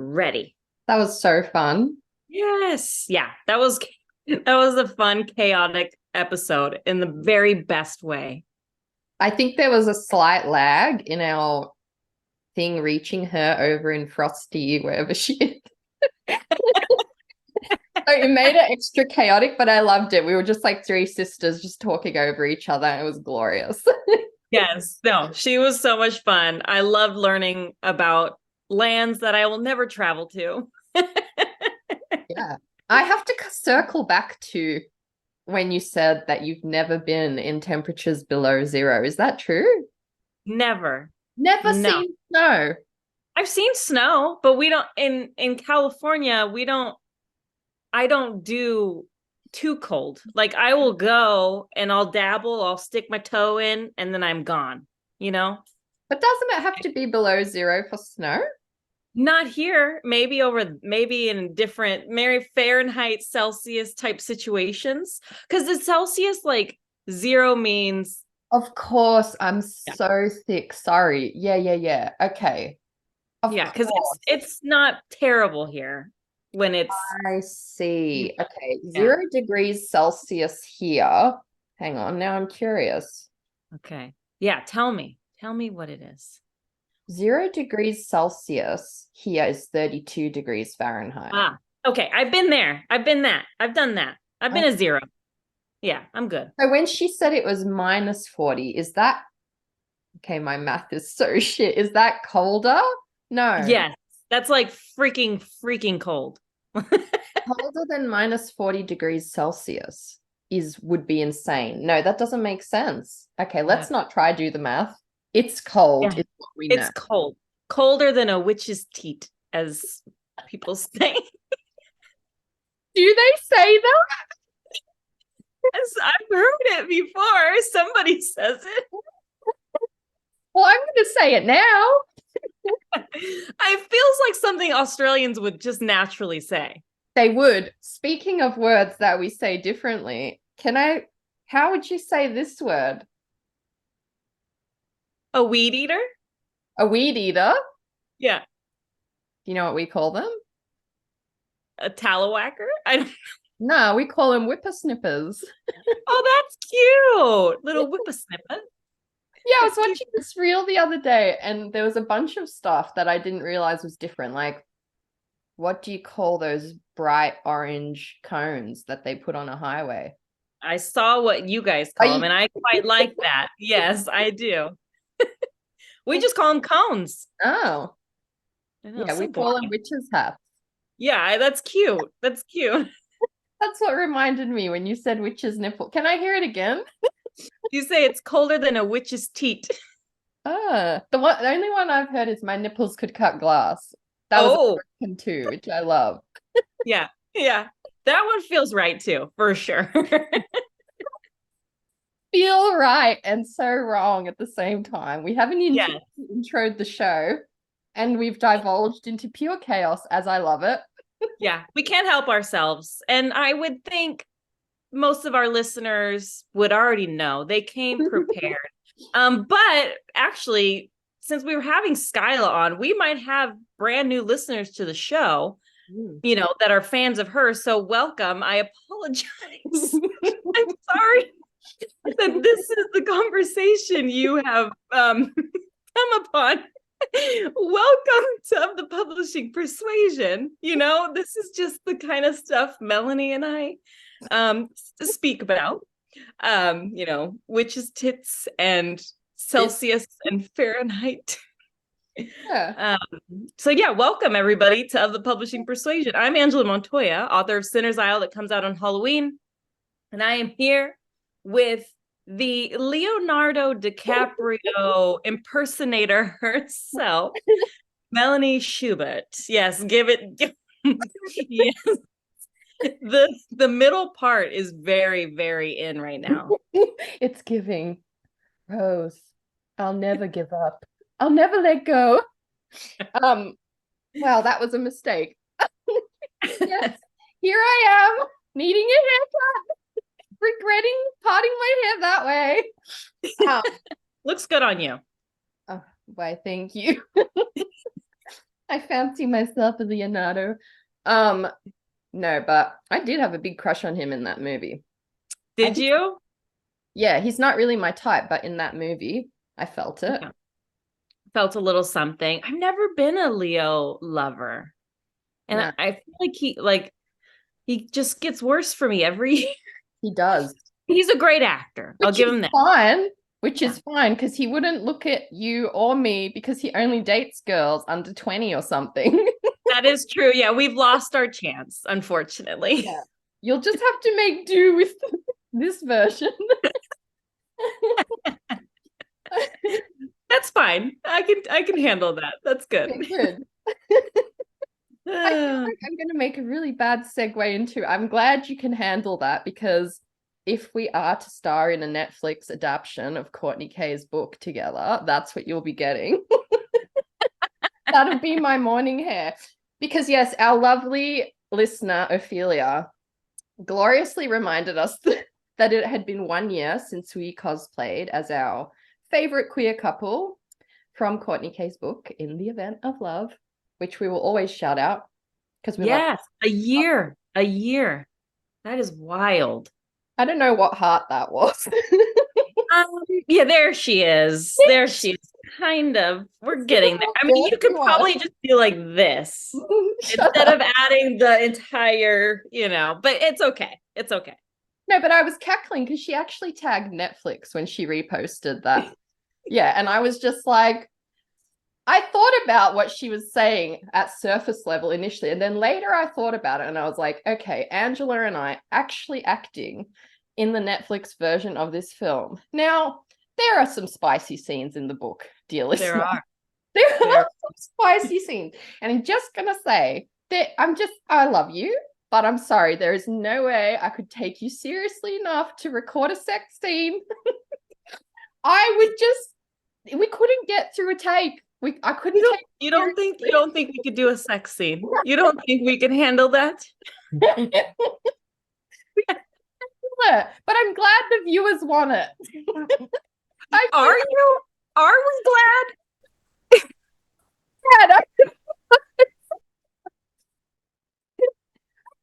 ready. That was so fun. Yes. Yeah. That was a fun, chaotic episode in the very best way. I think there was a slight lag in our thing reaching her over in Frosty, wherever she is. So it made it extra chaotic, but I loved it. We were just like three sisters just talking over each other. It was glorious. Yes. No, she was so much fun. I loved learning about lands that I will never travel to. Yeah. I have to circle back to when you said that you've never been in temperatures below zero. Is that true? Never. Never No. seen snow. I've seen snow, but we don't in California, I don't do too cold. Like I will go and I'll dabble, I'll stick my toe in, and then I'm gone, you know? But doesn't it have to be below zero for snow? Not here, maybe in different Mary Fahrenheit Celsius type situations. Because the Celsius, like zero means Of course, I'm yeah, so thick. Sorry. Yeah. Okay. Of yeah, because course. it's not terrible here when it's I see. Okay. yeah. 0 degrees Celsius here. Hang on. Now I'm curious. Okay. Yeah, tell me what it is. 0 degrees Celsius here is 32 degrees Fahrenheit. Ah, okay. I've been there. I've been that. I've done that. I've been Okay. a zero. Yeah, I'm good. So when she said it was minus 40, is that okay? My math is so shit. Is that colder? No. Yes, that's like freaking cold. Colder than minus 40 degrees Celsius is would be insane. No, that doesn't make sense. Okay, Yeah. let's not try do the math. It's cold, Yeah. is what we know. It's cold. Colder than a witch's teat, as people say. Do they say that? Yes, I've heard it before. Somebody says it. Well, I'm going to say it now. It feels like something Australians would just naturally say. They would. Speaking of words that we say differently, how would you say this word? A weed eater? A weed eater? Yeah. Do you know what we call them? A tallowacker? I don't. No, we call them whippersnippers. Oh, that's cute. Little whippersnipper. Yeah, I was That's cute. watching this reel the other day, and there was a bunch of stuff that I didn't realize was different. Like, what do you call those bright orange cones that they put on a highway? I saw what you guys Are call them, you? and I quite like that. Yes, I do. We just call them cones. Oh, I know, yeah, so we call them boring. witches' hats. Yeah, that's cute. That's cute. That's what reminded me when you said witch's nipple. Can I hear it again? You say it's colder than a witch's teat. The only one I've heard is my nipples could cut glass. That was Oh, American too, which I love. yeah. Yeah. That one feels right too, for sure. Feel right and so wrong at the same time. We haven't Yeah. introed the show, and we've divulged into pure chaos as I love it. Yeah. We can't help ourselves. And I would think most of our listeners would already know. They came prepared. But actually, since we were having Skyla on, we might have brand new listeners to the show, that are fans of hers. So welcome. I apologize. I'm sorry that this is the conversation you have come upon. Welcome to the publishing Persuasion. This is just the kind of stuff Melanie and I speak about. Witches' tits and Celsius and Fahrenheit. Yeah. So yeah, welcome everybody to Of the Publishing Persuasion. I'm Angela Montoya, author of Sinner's Isle that comes out on Halloween. And I am here with the Leonardo DiCaprio impersonator herself, Melanie Schubert. Yes, give it. Yes. The middle part is very, very in right now. It's giving. Rose, I'll never give up. I'll never let go. Well, that was a mistake. Yes, here I am, needing a haircut, regretting parting my hair that way. Looks good on you. Oh, why, thank you. I fancy myself a Leonardo. No, but I did have a big crush on him in that movie. Did you? Yeah, he's not really my type, but in that movie, I felt it. Yeah. Felt a little something. I've never been a Leo lover. And No, I feel he just gets worse for me every year. he does. He's a great actor. I'll Which give is him that. fine. Which Yeah. is fine because he wouldn't look at you or me because he only dates girls under 20 or something. That is true. Yeah, we've lost our chance, unfortunately. Yeah. You'll just have to make do with this version. That's fine. I can handle that. That's good. Okay, good. I feel like I'm going to make a really bad segue into. I'm glad you can handle that because if we are to star in a Netflix adaptation of Courtney K's book together, that's what you'll be getting. That'll be my morning hair. Because, yes, our lovely listener, Ophelia, gloriously reminded us that it had been 1 year since we cosplayed as our favorite queer couple from Courtney K's book, In the Event of Love, which we will always shout out because we love. A year. That is wild. I don't know what heart that was. Yeah, there she is. There she is. Kind of. We're getting there. I mean, you could probably just do like this instead of adding the entire, but it's okay. It's okay. No, but I was cackling because she actually tagged Netflix when she reposted that. Yeah, and I was just like, I thought about what she was saying at surface level initially, and then later I thought about it and I was like, okay, Angela and I actually acting in the Netflix version of this film. Now, there are some spicy scenes in the book, dear listener. There are some spicy scenes. And I'm just going to say that I love you, but I'm sorry, there is no way I could take you seriously enough to record a sex scene. We couldn't get through a take. I couldn't take. You don't think we could do a sex scene? You don't think we can handle that? But I'm glad the viewers want it. Are you? Are we glad?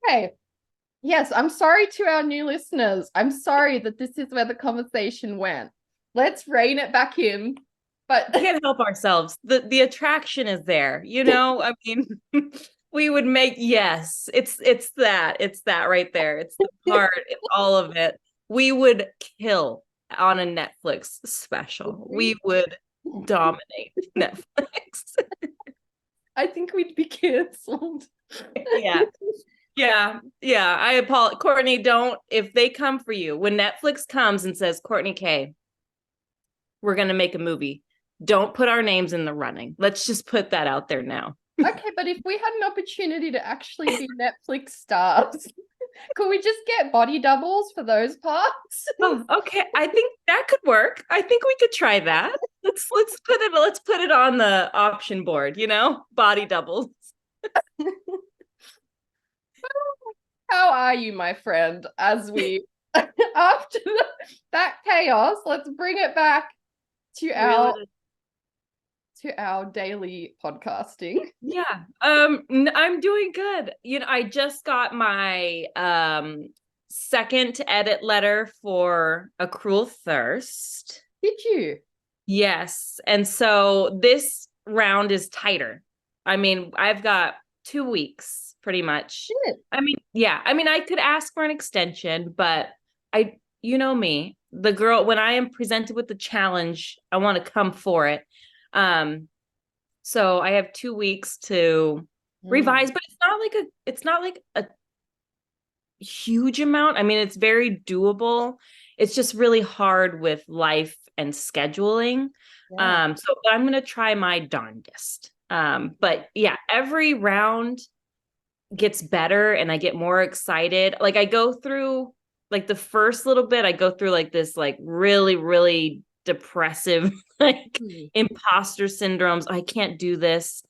Okay. Yes, I'm sorry to our new listeners. I'm sorry that this is where the conversation went. Let's rein it back in. But we can't help ourselves. The attraction is there. I mean, we would make it's that right there. It's the part, it's all of it. We would kill on a Netflix special. We would dominate Netflix. I think we'd be canceled. Yeah. I apologize. Courtney, if they come for you, when Netflix comes and says, Courtney K, we're going to make a movie, don't put our names in the running. Let's just put that out there now. Okay, but if we had an opportunity to actually be Netflix stars, could we just get body doubles for those parts? Oh, okay. I think that could work. I think we could try that. Let's put it on the option board, body doubles. How are you, my friend? As we after that chaos, let's bring it back to our daily podcasting. Yeah. I'm doing good. I just got my second edit letter for A Cruel Thirst. Did you? Yes. And so this round is tighter. I mean, I've got 2 weeks pretty much. Shit. I mean, yeah. I mean, I could ask for an extension, but you know me, the girl, when I am presented with the challenge, I want to come for it. So I have 2 weeks to revise, but it's not like a huge amount. I mean, it's very doable. It's just really hard with life and scheduling. Yeah. So I'm going to try my darndest. But yeah, every round gets better and I get more excited. Like I go through like the first little bit, I go through like this, like really, really depressive, like imposter syndromes. I can't do this.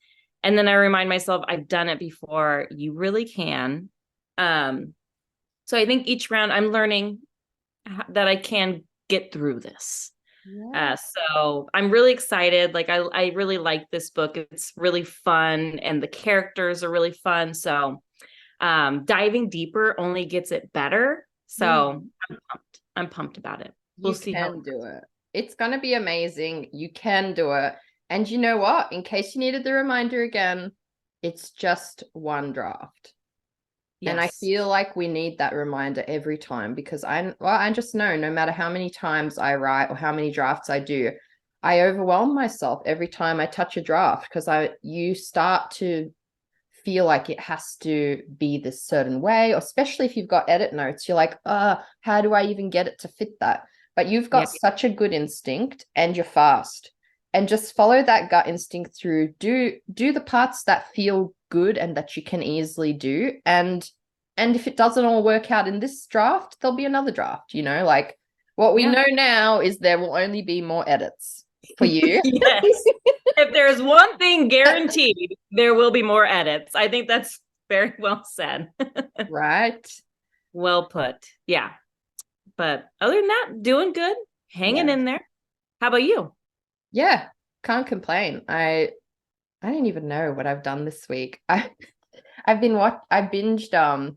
And then I remind myself I've done it before. You really can. So I think each round I'm learning that I can get through this. Yeah. So I'm really excited. Like I really like this book. It's really fun and the characters are really fun. So diving deeper only gets it better. So Mm. I'm pumped. I'm pumped about it. We'll You see how can do it. It's going to be amazing. You can do it. And you know what? In case you needed the reminder again, it's just one draft. And I yes. feel like we need that reminder every time because I just know no matter how many times I write or how many drafts I do, I overwhelm myself every time I touch a draft because you start to feel like it has to be this certain way, or especially if you've got edit notes, you're like, how do I even get it to fit that? But you've Yeah. got such a good instinct and you're fast. And just follow that gut instinct through. Do the parts that feel good and that you can easily do. And if it doesn't all work out in this draft, there'll be another draft, like what we Yeah. know now is there will only be more edits for you. Yes. If there's one thing guaranteed, there will be more edits. I think that's very well said. Right. Well put. Yeah. But other than that, doing good, hanging Yeah. in there. How about you? Yeah. Can't complain. I don't even know what I've done this week. I binged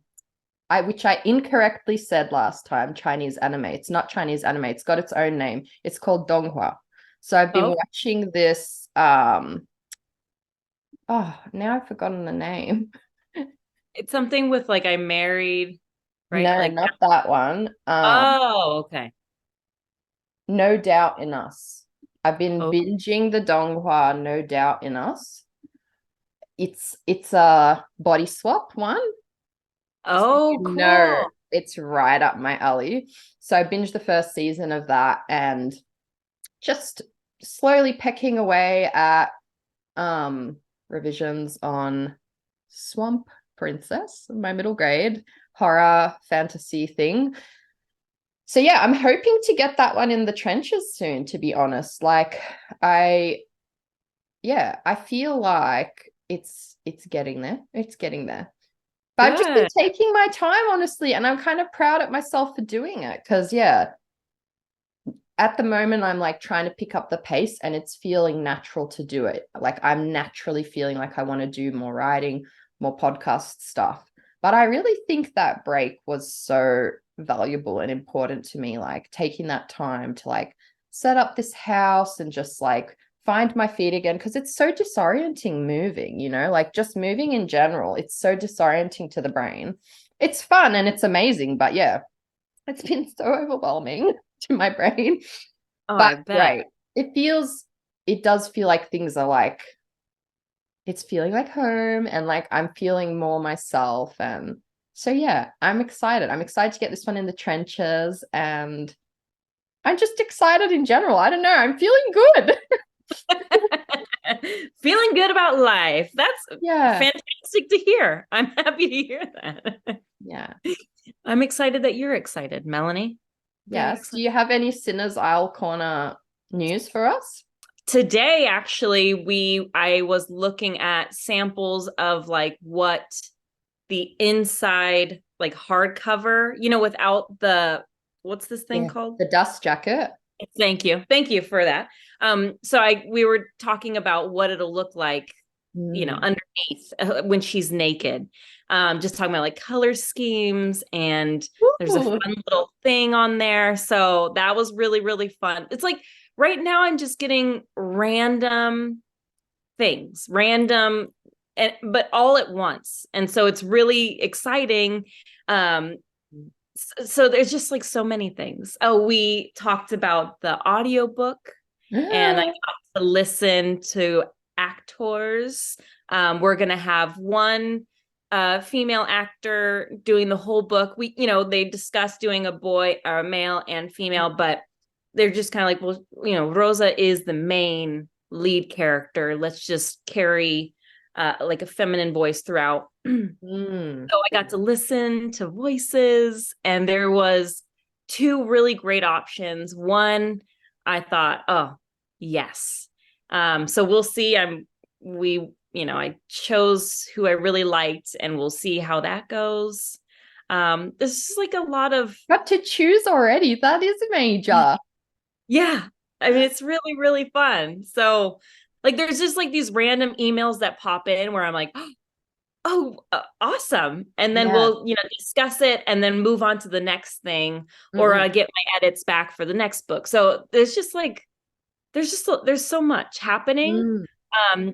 which I incorrectly said last time, Chinese anime. It's not Chinese anime. It's got its own name. It's called Donghua. So I've been Oh, watching this now I've forgotten the name. it's something with like I married, right? No, Like, not that one. oh, okay. No Doubt in Us. I've been Oh, binging the Donghua No Doubt in Us. It's a body swap one. So oh, cool. it's right up my alley. So I binged the first season of that and just slowly pecking away at revisions on Swamp Princess, my middle grade horror fantasy thing. So yeah, I'm hoping to get that one in the trenches soon, to be honest. Like I feel like it's getting there. It's getting there. But I've just been Good. taking my time, honestly, and I'm kind of proud of myself for doing it. Because at the moment I'm like trying to pick up the pace and it's feeling natural to do it. Like I'm naturally feeling like I want to do more writing, more podcast stuff. But I really think that break was so valuable and important to me, like taking that time to like set up this house and just like find my feet again, because it's so disorienting moving, like just moving in general. It's so disorienting to the brain. It's fun and it's amazing, but yeah, it's been so overwhelming to my brain. Oh, But I bet. right, it does feel like things are like, it's feeling like home and like I'm feeling more myself. And so, yeah, I'm excited. I'm excited to get this one in the trenches and I'm just excited in general. I don't know. I'm feeling good. Feeling good about life. That's Yeah. fantastic to hear. I'm happy to hear that. Yeah. I'm excited that you're excited, Melanie. Very Yes. Do excited. you have any Sinners Isle Corner news for us? Today, actually, I was looking at samples of like what the inside like hardcover, without what's this thing Yeah. called? The dust jacket. Thank you. Thank you for that. So we were talking about what it'll look like, underneath when she's naked. Just talking about like color schemes and there's a Ooh. fun little thing on there. So that was really, really fun. It's like right now I'm just getting random things, but all at once. And so it's really exciting. So there's just like so many things. Oh, we talked about the audiobook and I got to listen to actors. We're going to have one female actor doing the whole book. They discussed doing a male and female, but they're just kind of like, well, Rosa is the main lead character. Let's just carry like a feminine voice throughout. So I got to listen to voices and there was two really great options. One, I thought, oh, yes. So we'll see. I chose who I really liked and we'll see how that goes. This is like a lot of Got to choose already. That is major. yeah. I mean, it's really, really fun. So like, there's just like these random emails that pop in where I'm like, oh, awesome. And then we'll, discuss it and then move on to the next thing, or get my edits back for the next book. So there's just like, there's so much happening,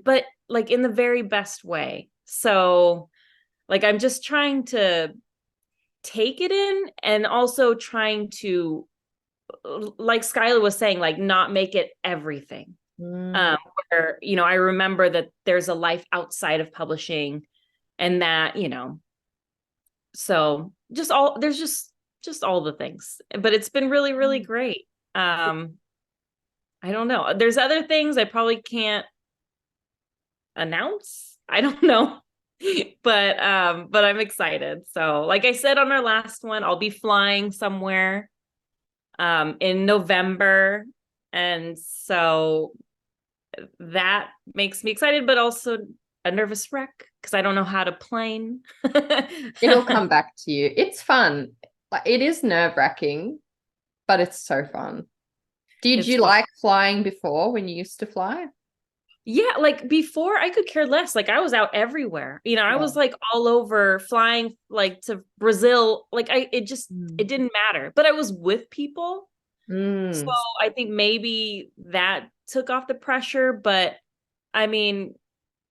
but like in the very best way. So like, I'm just trying to take it in, and also trying to, like Skyla was saying, like not make it everything. Where, I remember that there's a life outside of publishing, and that, so there's just all the things, but it's been really, really great. I don't know. There's other things I probably can't announce. I don't know. But I'm excited. So like I said on our last one, I'll be flying somewhere in November. And so that makes me excited, but also a nervous wreck because I don't know how to plane. It'll come back to you. It's fun. Like, it is nerve-wracking, but it's so fun. Did you like flying before when you used to fly? Yeah, like before I could care less. Like I was out everywhere. I was like all over, flying like to Brazil. Like it didn't matter. But I was with people. So I think maybe that took off the pressure. But I mean,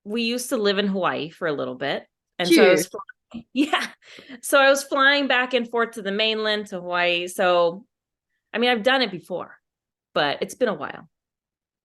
we used to live in Hawaii for a little bit. And so I was So I was flying back and forth to the mainland, to Hawaii. So I mean, I've done it before, but it's been a while,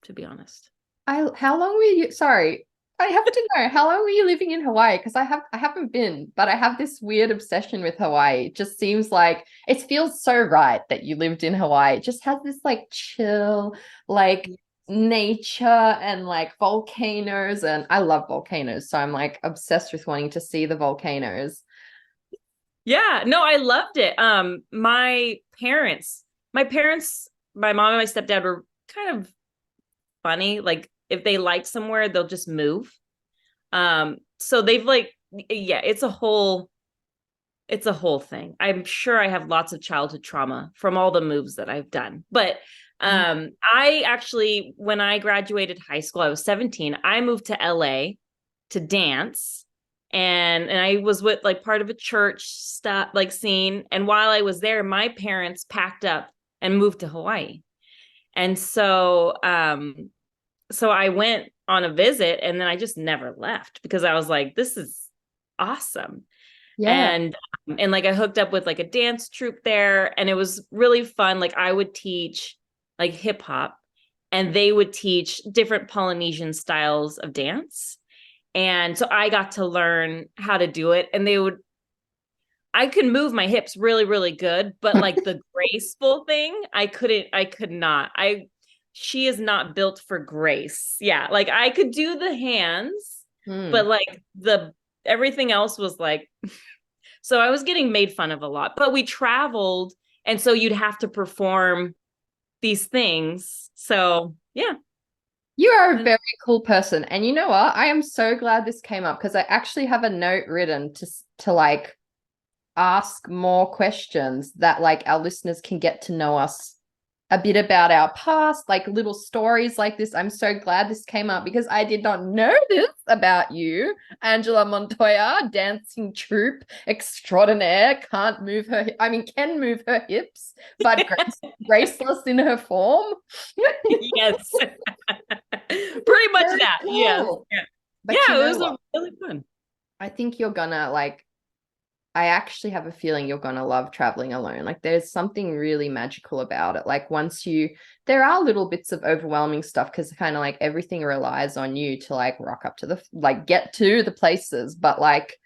to be honest. How long were you, sorry, I have to know, how long were you living in Hawaii? Because I haven't been, but I have this weird obsession with Hawaii. It just seems like it feels so right that you lived in Hawaii. It just has this like chill, like nature and like volcanoes, and I love volcanoes, so I'm like obsessed with wanting to see the volcanoes. Yeah, no, I loved it. My parents, my mom and my stepdad were kind of funny. Like if they like somewhere, they'll just move. So they've like, yeah, it's a whole thing. I'm sure I have lots of childhood trauma from all the moves that I've done. But I actually, when I graduated high school, I was 17. I moved to LA to dance. And I was with like part of a church stuff, like scene. And while I was there, my parents packed up and moved to Hawaii. And so I went on a visit, and then I just never left because I was like, this is awesome. And like I hooked up with like a dance troupe there, and it was really fun. Like I would teach like hip hop, and they would teach different Polynesian styles of dance. And so I got to learn how to do it, and I could move my hips really, really good, but like the graceful thing, I could not. She is not built for grace. Yeah. Like I could do the hands, but like everything else was like, so I was getting made fun of a lot, but we traveled. And so you'd have to perform these things. So yeah. You are a very cool person. And you know what? I am so glad this came up because I actually have a note written to like ask more questions that like our listeners can get to know us a bit about our past, like little stories like this. I'm so glad this came up because I did not know this about you. Angela Montoya, dancing troupe extraordinaire, can move her hips, but graceless in her form. Yes. Pretty much that. Cool. Yes. Yeah. But yeah, it was really fun. I think you're gonna like, I actually have a feeling you're going to love traveling alone. Like there's something really magical about it. Like there are little bits of overwhelming stuff because kind of like everything relies on you to like rock up to get to the places. But like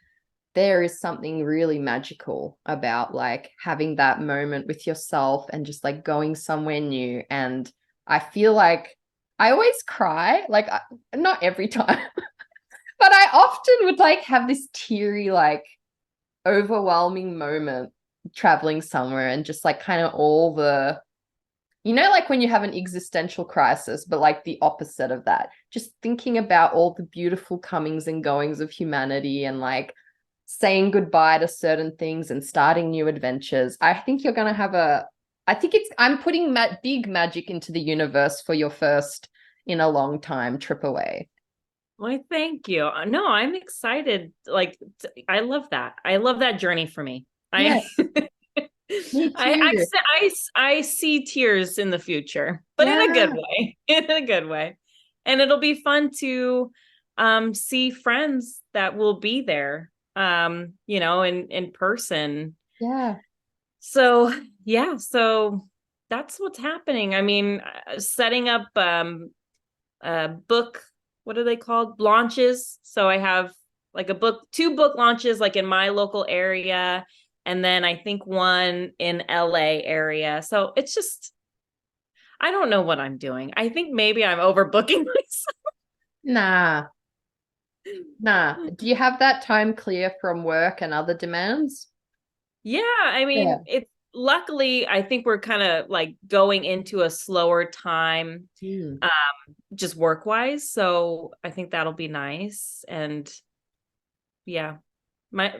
there is something really magical about like having that moment with yourself and just like going somewhere new. And I feel like I always cry, like not every time, but I often would like have this teary, like overwhelming moment traveling somewhere and just like kind of all the, like when you have an existential crisis, but like the opposite of that, just thinking about all the beautiful comings and goings of humanity and like saying goodbye to certain things and starting new adventures. I think you're going to have a I think I'm putting big magic into the universe for your first in a long time trip away. Well, thank you. No, I'm excited. Like, I love that. I love that journey for me. I, Yes, me too. I see tears in the future, but in a good Yeah. way, in a good way. And it'll be fun to see friends that will be there, in person. Yeah. So, yeah, so that's what's happening. I mean, setting up book, what are they called, launches. So I have like two book launches like in my local area, and then I think one in LA area. So it's just, I don't know what I'm doing. I think maybe I'm overbooking Nah. myself. Do you have that time clear from work and other demands? Yeah, I Yeah. mean, it's luckily I think we're kind of like going into a slower time, Mm. just work wise. So I think that'll be nice. And yeah, my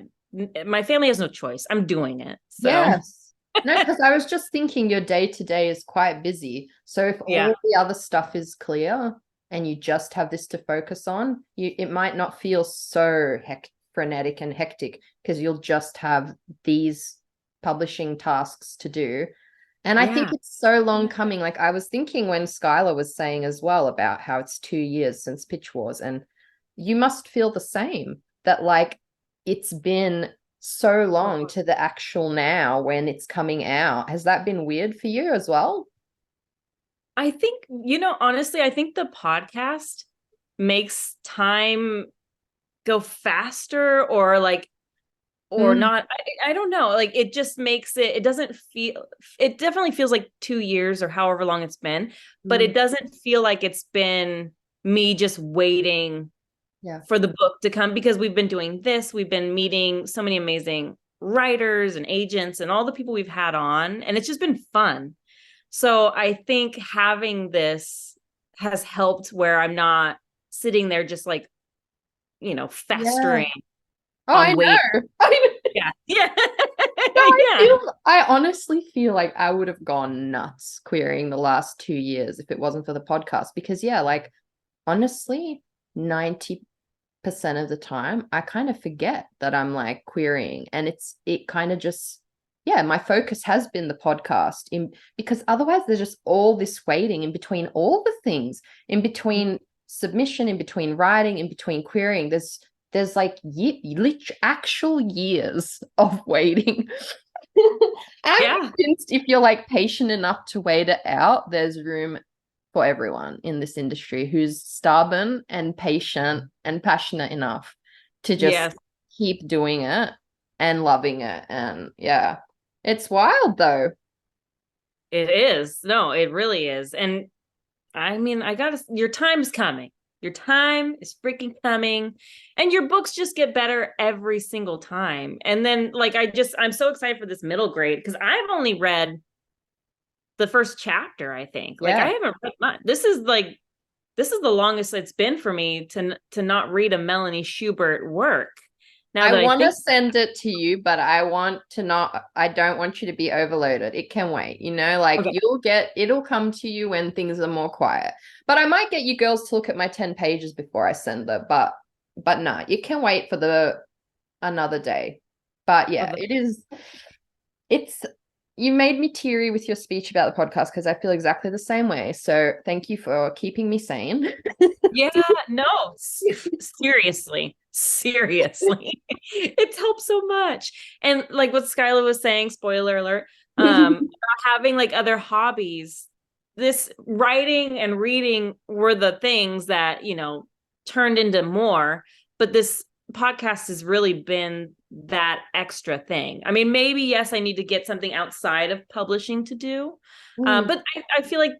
my family has no choice. I'm doing it. So Yes. No, because I was just thinking your day to day is quite busy. So if yeah, all the other stuff is clear and you just have this to focus on, it might not feel so frenetic and hectic because you'll just have these publishing tasks to do. And I think yeah, it's so long coming. Like I was thinking when Skyla was saying as well about how it's 2 years since Pitch Wars, and you must feel the same that like it's been so long to the actual now when it's coming out. Has that been weird for you as well? I think, honestly, I think the podcast makes time go faster or Mm, not. I don't know. Like it just makes it doesn't feel, it definitely feels like 2 years or however long it's been, but mm, it doesn't feel like it's been me just waiting yeah. for the book to come, because we've been doing this. We've been meeting so many amazing writers and agents and all the people we've had on, and it's just been fun. So I think having this has helped where I'm not sitting there just like, Yeah. festering Oh, I on wait. know. I know. Yeah. Yeah. No, Yeah. I honestly feel like I would have gone nuts querying the last 2 years if it wasn't for the podcast. Because yeah, like honestly, 90% of the time I kind of forget that I'm like querying. And it kind of just, yeah, my focus has been the podcast because otherwise there's just all this waiting in between all the things, in between submission, in between writing, in between querying. There's like actual years of waiting. I'm Yeah. convinced if you're like patient enough to wait it out, there's room for everyone in this industry who's stubborn and patient and passionate enough to just Yes, keep doing it and loving it. And yeah, it's wild though. it is. No, it really is. And I mean, your time's coming. Your time is freaking coming. And your books just get better every single time. And then, like, I'm so excited for this middle grade because I've only read the first chapter, I think. Like, I Yeah. haven't read much. This is the longest it's been for me to not read a Melanie Schubert work. Now I that I want to think, send it to you, but I don't want you to be overloaded. It can wait, like okay, it'll come to you when things are more quiet. But I might get you girls to look at my 10 pages before I send it, but no, it can wait for another day. But yeah, it's you made me teary with your speech about the podcast because I feel exactly the same way. So thank you for keeping me sane. yeah, no, seriously, seriously, it's helped so much. And like what Skyla was saying, spoiler alert, having like other hobbies, this writing and reading were the things that, turned into more, but this podcast has really been that extra thing. I mean, maybe, yes, I need to get something outside of publishing to do. Mm. But I feel like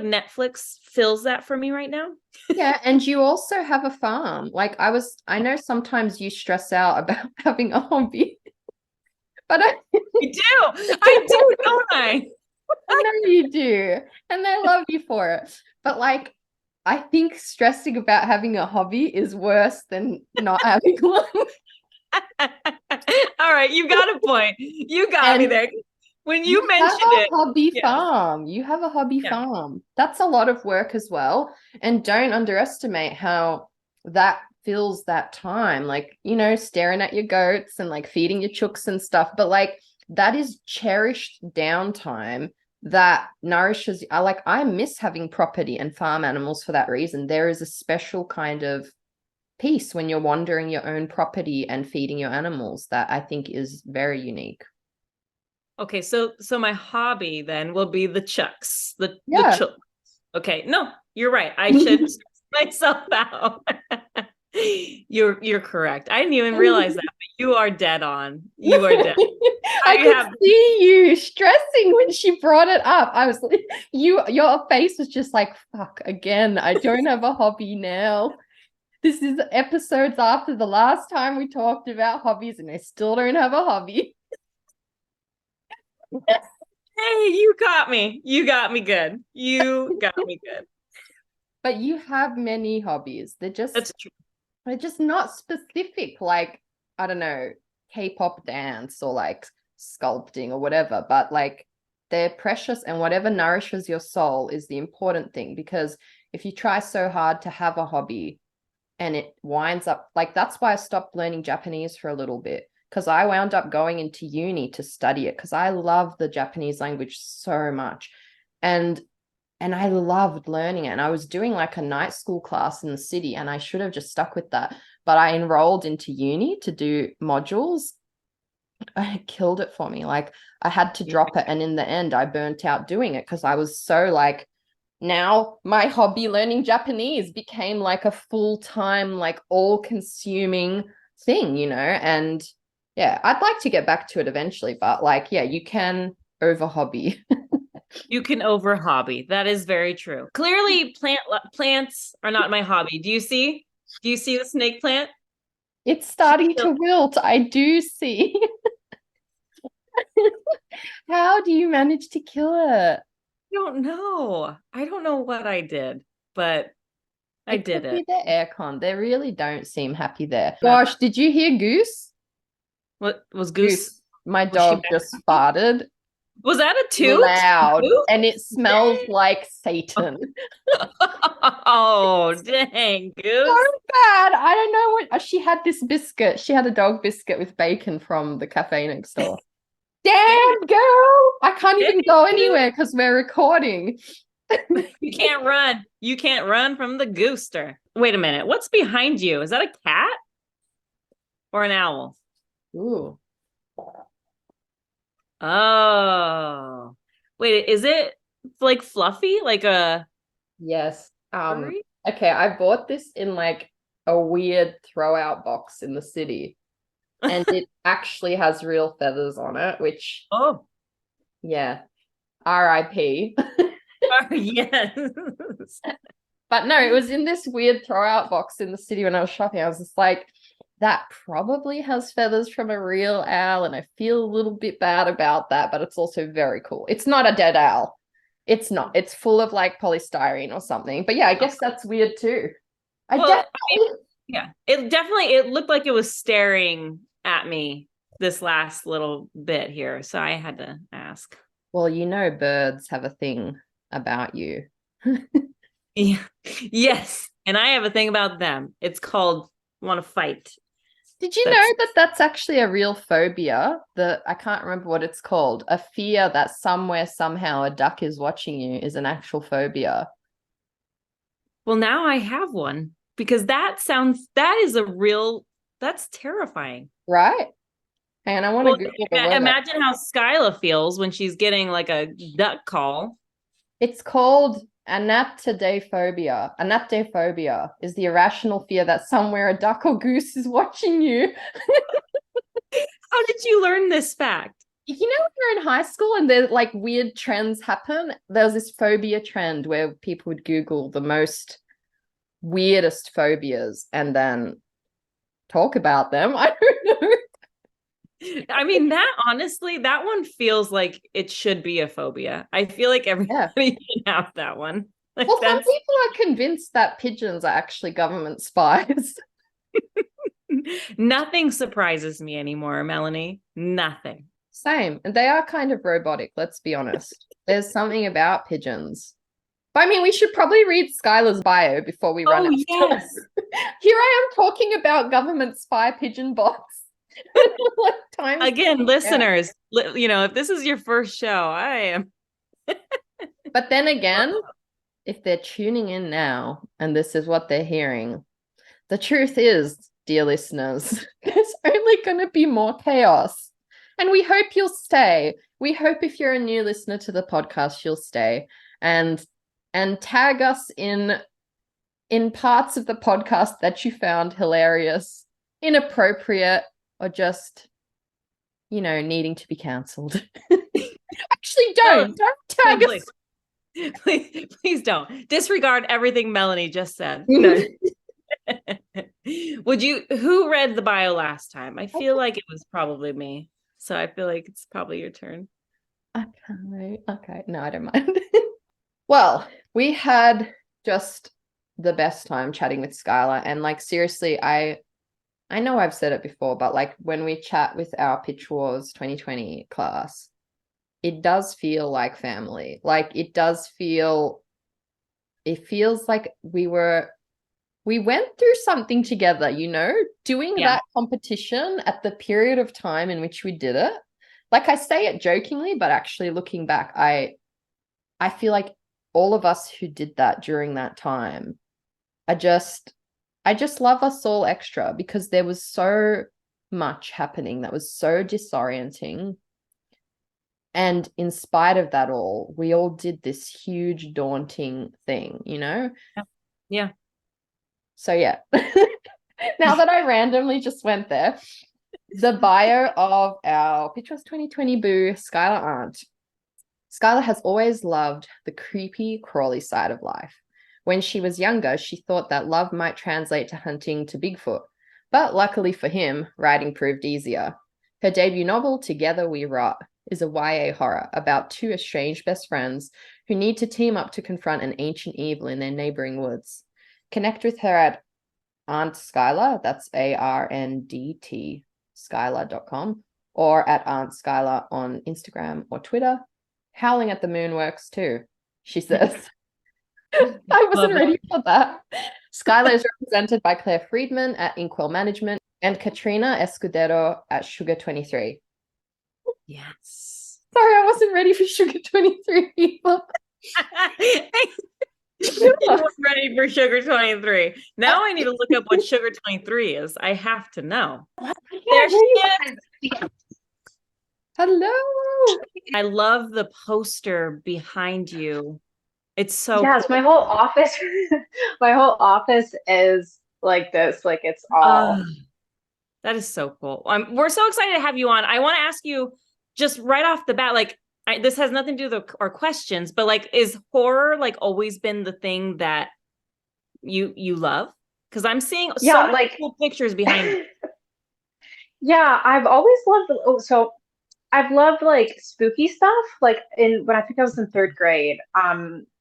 Netflix fills that for me right now. Yeah, and you also have a farm. Like I know sometimes you stress out about having a hobby, but I do, don't I? I know you do, and they love you for it. But like, I think stressing about having a hobby is worse than not having one. All right, you got a point. You got me And there. When You you have mentioned a it, hobby yes. farm. You have a hobby Yeah. farm. That's a lot of work as well. And don't underestimate how that fills that time. Like, staring at your goats and like feeding your chooks and stuff. But like that is cherished downtime that nourishes. I miss having property and farm animals for that reason. There is a special kind of peace when you're wandering your own property and feeding your animals that I think is very unique. Okay, so my hobby then will be the chucks, the Yeah. chook. Okay, no, you're right. I should stress myself out. You're correct. I didn't even realize that, but you are dead on. You are dead. I could see you stressing when she brought it up. I was like, your face was just like, fuck, again, I don't have a hobby now. This is episodes after the last time we talked about hobbies, and I still don't have a hobby. Hey, you got me. You got me good. You got me good. But you have many hobbies. That's true. They're just not specific, like, I don't know, K-pop dance or like sculpting or whatever, but like they're precious, and whatever nourishes your soul is the important thing. Because if you try so hard to have a hobby and it winds up like, that's why I stopped learning Japanese for a little bit, because I wound up going into uni to study it because I love the Japanese language so much. And I loved learning it. And I was doing like a night school class in the city, and I should have just stuck with that. But I enrolled into uni to do modules. It killed it for me. Like I had to drop it. And in the end, I burnt out doing it because I was so like, now my hobby learning Japanese became like a full-time, like all-consuming thing, And yeah, I'd like to get back to it eventually. But like, yeah, you can over hobby. You can over hobby. That is very true. Clearly, plants are not my hobby. Do you see? Do you see the snake plant? It's starting to wilt. I do see. How do you manage to kill it? I don't know. I don't know what I did, but I did it. The aircon. They really don't seem happy there. Gosh, did you hear Goose? What was Goose? My dog just farted. Was that a toot? Loud. And it smells like Satan. Oh, dang, Goose. So bad. I don't know what she had this biscuit. She had a dog biscuit with bacon from the cafe next door. Damn, girl. I can't even go anywhere because we're recording. You can't run. You can't run from the gooster. Wait a minute. What's behind you? Is that a cat or an owl? Ooh. Oh, wait, is it like fluffy? Like a yes. Okay, I bought this in like a weird throw-out box in the city. And it actually has real feathers on it, which yeah. R.I.P. Yes. But no, it was in this weird throw-out box in the city when I was shopping. I was just like, that probably has feathers from a real owl, and I feel a little bit bad about that, but it's also very cool. It's not a dead owl. It's not. It's full of like polystyrene or something. But yeah, I guess that's weird too. It looked like it was staring at me this last little bit here, so I had to ask. Well, birds have a thing about you. Yeah. Yes, and I have a thing about them. It's called want to fight. Did you know that that's actually a real phobia? I can't remember what it's called. A fear that somewhere, somehow, a duck is watching you is an actual phobia. Well, now I have one because that's terrifying. Right? And I want to Google the word. Imagine how Skyla feels when she's getting like a duck call. It's called anaptophobia. Anaptophobia is the irrational fear that somewhere a duck or goose is watching you. How did you learn this fact? When you're in high school and there's like weird trends happen, there was this phobia trend where people would Google the most weirdest phobias and then talk about them. I don't know. I mean, that one feels like it should be a phobia. I feel like everybody can have that one. Like, well, some people are convinced that pigeons are actually government spies. Nothing surprises me anymore, Melanie. Nothing. Same. And they are kind of robotic, let's be honest. There's something about pigeons. But I mean, we should probably read Skyla's bio before we run out of time. Yes. Here I am talking about government spy pigeon bots. Again, listeners, if this is your first show, I am. But then again, if they're tuning in now and this is what they're hearing, the truth is, dear listeners, there's only going to be more chaos. And we hope you'll stay. We hope if you're a new listener to the podcast, you'll stay and tag us in parts of the podcast that you found hilarious, inappropriate, or just, needing to be cancelled. Actually, don't tag us. Please don't disregard everything Melanie just said. No. Who read the bio last time? I feel like it was probably me. So I feel like it's probably your turn. Okay. No, I don't mind. Well, we had just the best time chatting with Skyla. And seriously, I know I've said it before, but when we chat with our Pitch Wars 2020 class, it does feel like family. It feels like we went through something together, doing that competition at the period of time in which we did it. I say it jokingly, but actually looking back, I feel like all of us who did that during that time, I just love us all extra because there was so much happening that was so disorienting. And in spite of that all, we all did this huge, daunting thing, Yeah. So yeah, now that I randomly just went there, the bio of our Pitch Wars 2020 boo, Skyla Arndt. Skyla has always loved the creepy, crawly side of life. When she was younger, she thought that love might translate to hunting to Bigfoot. But luckily for him, writing proved easier. Her debut novel, Together We Rot, is a YA horror about two estranged best friends who need to team up to confront an ancient evil in their neighboring woods. Connect with her at Aunt Skyla, that's ARNDT, Skyla.com, or at Aunt Skyla on Instagram or Twitter. Howling at the Moon works too, she says. I wasn't ready for that. Skyla is represented by Claire Friedman at Inkwell Management and Katrina Escudero at Sugar 23. Yes. Sorry, I wasn't ready for Sugar 23 either. You weren't ready for Sugar 23. Now I need to look up what Sugar 23 is. I have to know. There she is. Hello. I love the poster behind you. It's so yes, cool. my whole office is like this. It's all that is so cool. We're so excited to have you on. I want to ask you just right off the bat, this has nothing to do with our questions, but is horror always been the thing that you love? Because I'm seeing so many cool pictures behind you. Yeah, I've always loved. I've loved spooky stuff. When I think I was in third grade,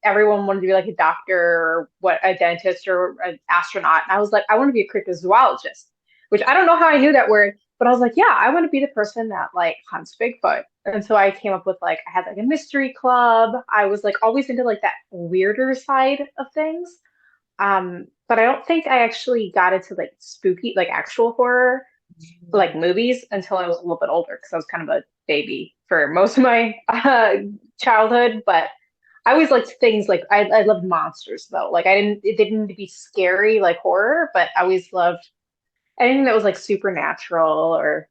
everyone wanted to be a doctor or a dentist or an astronaut. And I was I want to be a cryptozoologist, which I don't know how I knew that word, but I was yeah, I want to be the person that hunts Bigfoot. And so I came up with I had a mystery club. I was always into that weirder side of things. But I don't think I actually got into spooky, actual horror, movies until I was a little bit older because I was kind of a baby for most of my childhood. But I always liked things I loved monsters though. It didn't need to be scary like horror, but I always loved anything that was supernatural or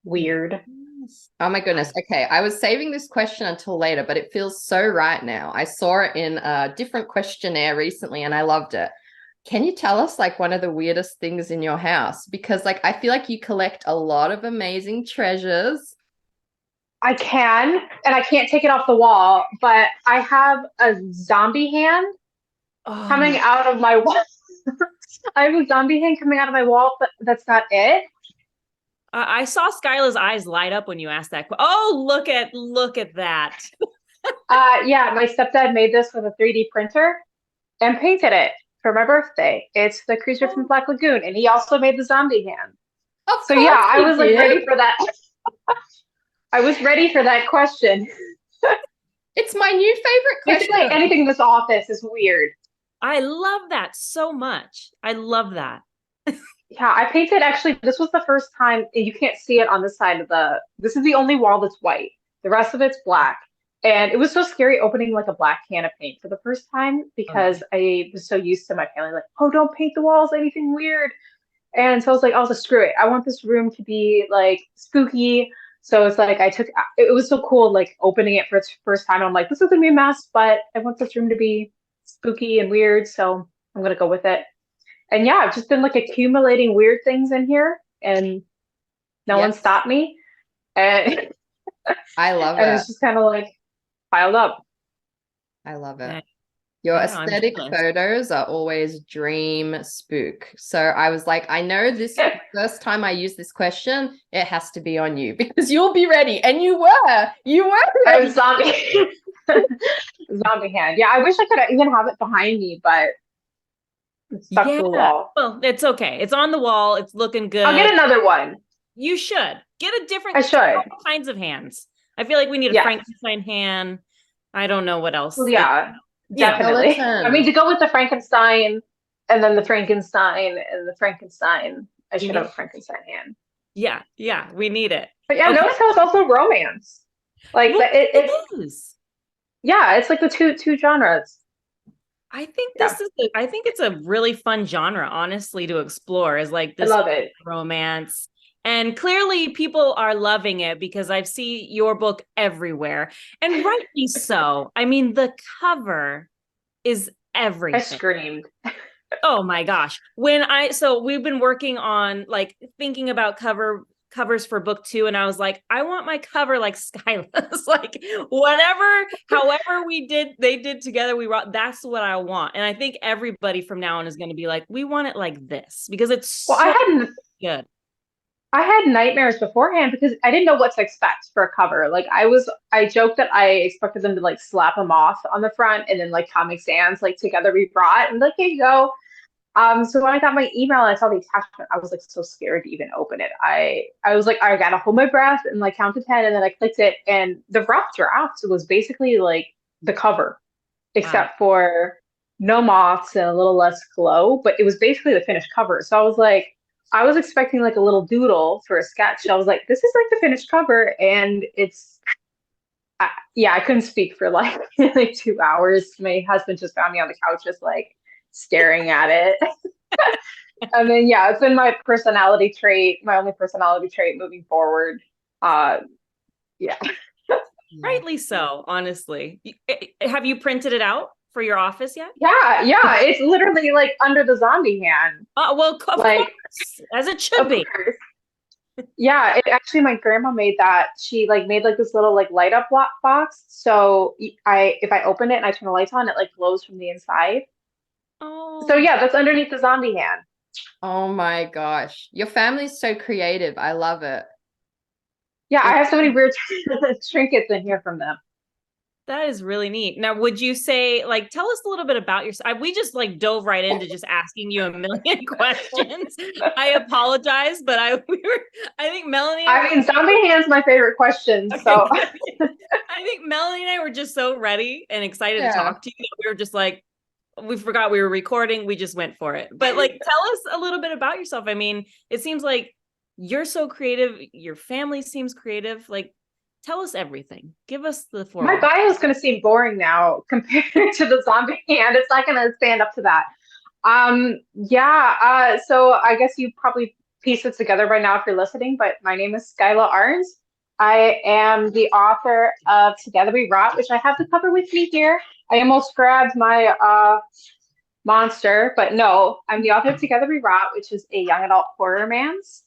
weird. Oh my goodness. Okay, I was saving this question until later, but it feels so right now. I saw it in a different questionnaire recently and I loved it. Can you tell us one of the weirdest things in your house? Because I feel like you collect a lot of amazing treasures. I can, and I can't take it off the wall, but I have a zombie hand coming out of my wall. I have a zombie hand coming out of my wall, but that's not it. I saw Skyla's eyes light up when you asked that. Oh, look at that. Yeah, my stepdad made this with a 3D printer and painted it for my birthday. It's the creature from Black Lagoon, and he also made the zombie hand. So yeah, I was ready for that. I was ready for that question. It's my new favorite question. Basically, anything in this office is weird. I love that so much. I love that. Yeah, I painted actually, this was the first time, you can't see it on the side of this is the only wall that's white. The rest of it's black. And it was so scary opening like a black can of paint for the first time because I was so used to my family, like, oh, don't paint the walls, anything weird. And so I was like, oh, just screw it. I want this room to be like spooky. So it's like it was so cool, like opening it for its first time. I'm like, this is gonna be a mess, but I want this room to be spooky and weird. So I'm gonna go with it. And yeah, I've just been like accumulating weird things in here and no one stopped me. And I love and it. it's just kind of like piled up. I love it. Yeah. Your Yeah, aesthetic photos are always dream spook. So I was like, I know this first time I use this question, it has to be on you because you'll be ready. And you were ready. I was zombie zombie hand. Yeah, I wish I could even have it behind me, but it's stuck to the wall. Well, it's okay. It's on the wall. It's looking good. I'll get another one. You should get a different. I should. All kinds of hands. I feel like we need a Frankenstein hand. I don't know what else. Well, yeah, definitely. I mean, to go with the Frankenstein and then the Frankenstein and the Frankenstein, I should have a Frankenstein hand. Yeah, we need it. But yeah, notice how it's also romance. Like it is. Yeah, it's like the two genres. I think I think it's a really fun genre, honestly, to explore. Is like this I love it. Romance. And clearly people are loving it because I see your book everywhere. And rightly so. I mean, the cover is everything. I screamed. Oh my gosh. So we've been working on like thinking about covers for book 2. And I was like, I want my cover like Skyla's, like however they did together, that's what I want. And I think everybody from now on is going to be like, we want it like this because it's good. I had nightmares beforehand because I didn't know what to expect for a cover. Like I joked that I expected them to like slap a moth on the front and then like Comic Sans like Together We Brought and like, here you go. So when I got my email and I saw the attachment, I was like so scared to even open it. I was like, I gotta hold my breath and like count to 10 and then I clicked it and the rough draft was basically like the cover, except for no moths and a little less glow, but it was basically the finished cover. So I was expecting like a little doodle for a sketch. I was like, this is like the finished cover. And I couldn't speak for like 2 hours. My husband just found me on the couch, just like staring at it. And then, it's been my personality trait, my only personality trait moving forward. Rightly so, honestly. Have you printed it out for your office yet? Yeah. It's literally like under the zombie hand. Well, of course, as it should be. Yeah, it actually, my grandma made that. She like made like this little like light up box. So if I open it and I turn the lights on, it like glows from the inside. Oh. So yeah, that's underneath the zombie hand. Oh my gosh, your family's so creative. I love it. Yeah, I have so many weird trinkets in here from them. That is really neat. Now, would you say, like, tell us a little bit about yourself? We just like dove right into just asking you a million questions. I apologize, but I think Melanie. I mean, zombie hand's my favorite question. Okay. So I think Melanie and I were just so ready and excited to talk to you that we were just like, we forgot we were recording. We just went for it. But like, tell us a little bit about yourself. I mean, it seems like you're so creative. Your family seems creative. Like, tell us everything. Give us the forward. My bio is going to seem boring now compared to the zombie hand. It's not going to stand up to that. So I guess you probably pieced it together by now if you're listening, but my name is Skyla Arndt. I am the author of Together We Rot, which I have the cover with me here. I almost grabbed my monster, but no, I'm the author of Together We Rot, which is a young adult horror romance.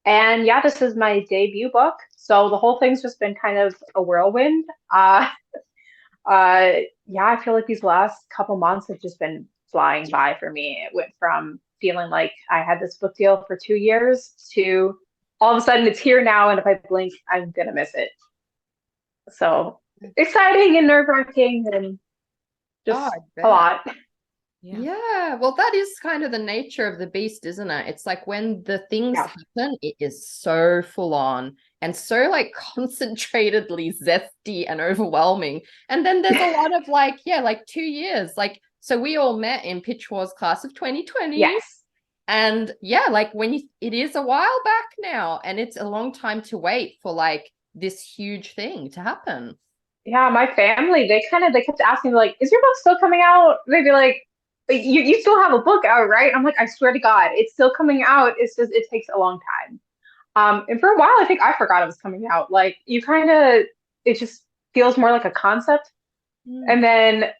And this is my debut book. So the whole thing's just been kind of a whirlwind. I feel like these last couple months have just been flying by for me. It went from feeling like I had this book deal for 2 years to all of a sudden it's here now. And if I blink, I'm going to miss it. So exciting and nerve-wracking and just a lot. Yeah, well, that is kind of the nature of the beast, isn't it? It's like when the things happen, it is so full on and so like concentratedly zesty and overwhelming. And then there's a lot of like 2 years. Like, so we all met in Pitch Wars class of 2020. Yes. And like it is a while back now, and it's a long time to wait for like this huge thing to happen. Yeah, my family, they kept asking me, like, is your book still coming out? They'd be like, you still have a book out, right? I'm like, I swear to God, it's still coming out. It's just, it takes a long time. And for a while, I think I forgot it was coming out. Like, it just feels more like a concept. And then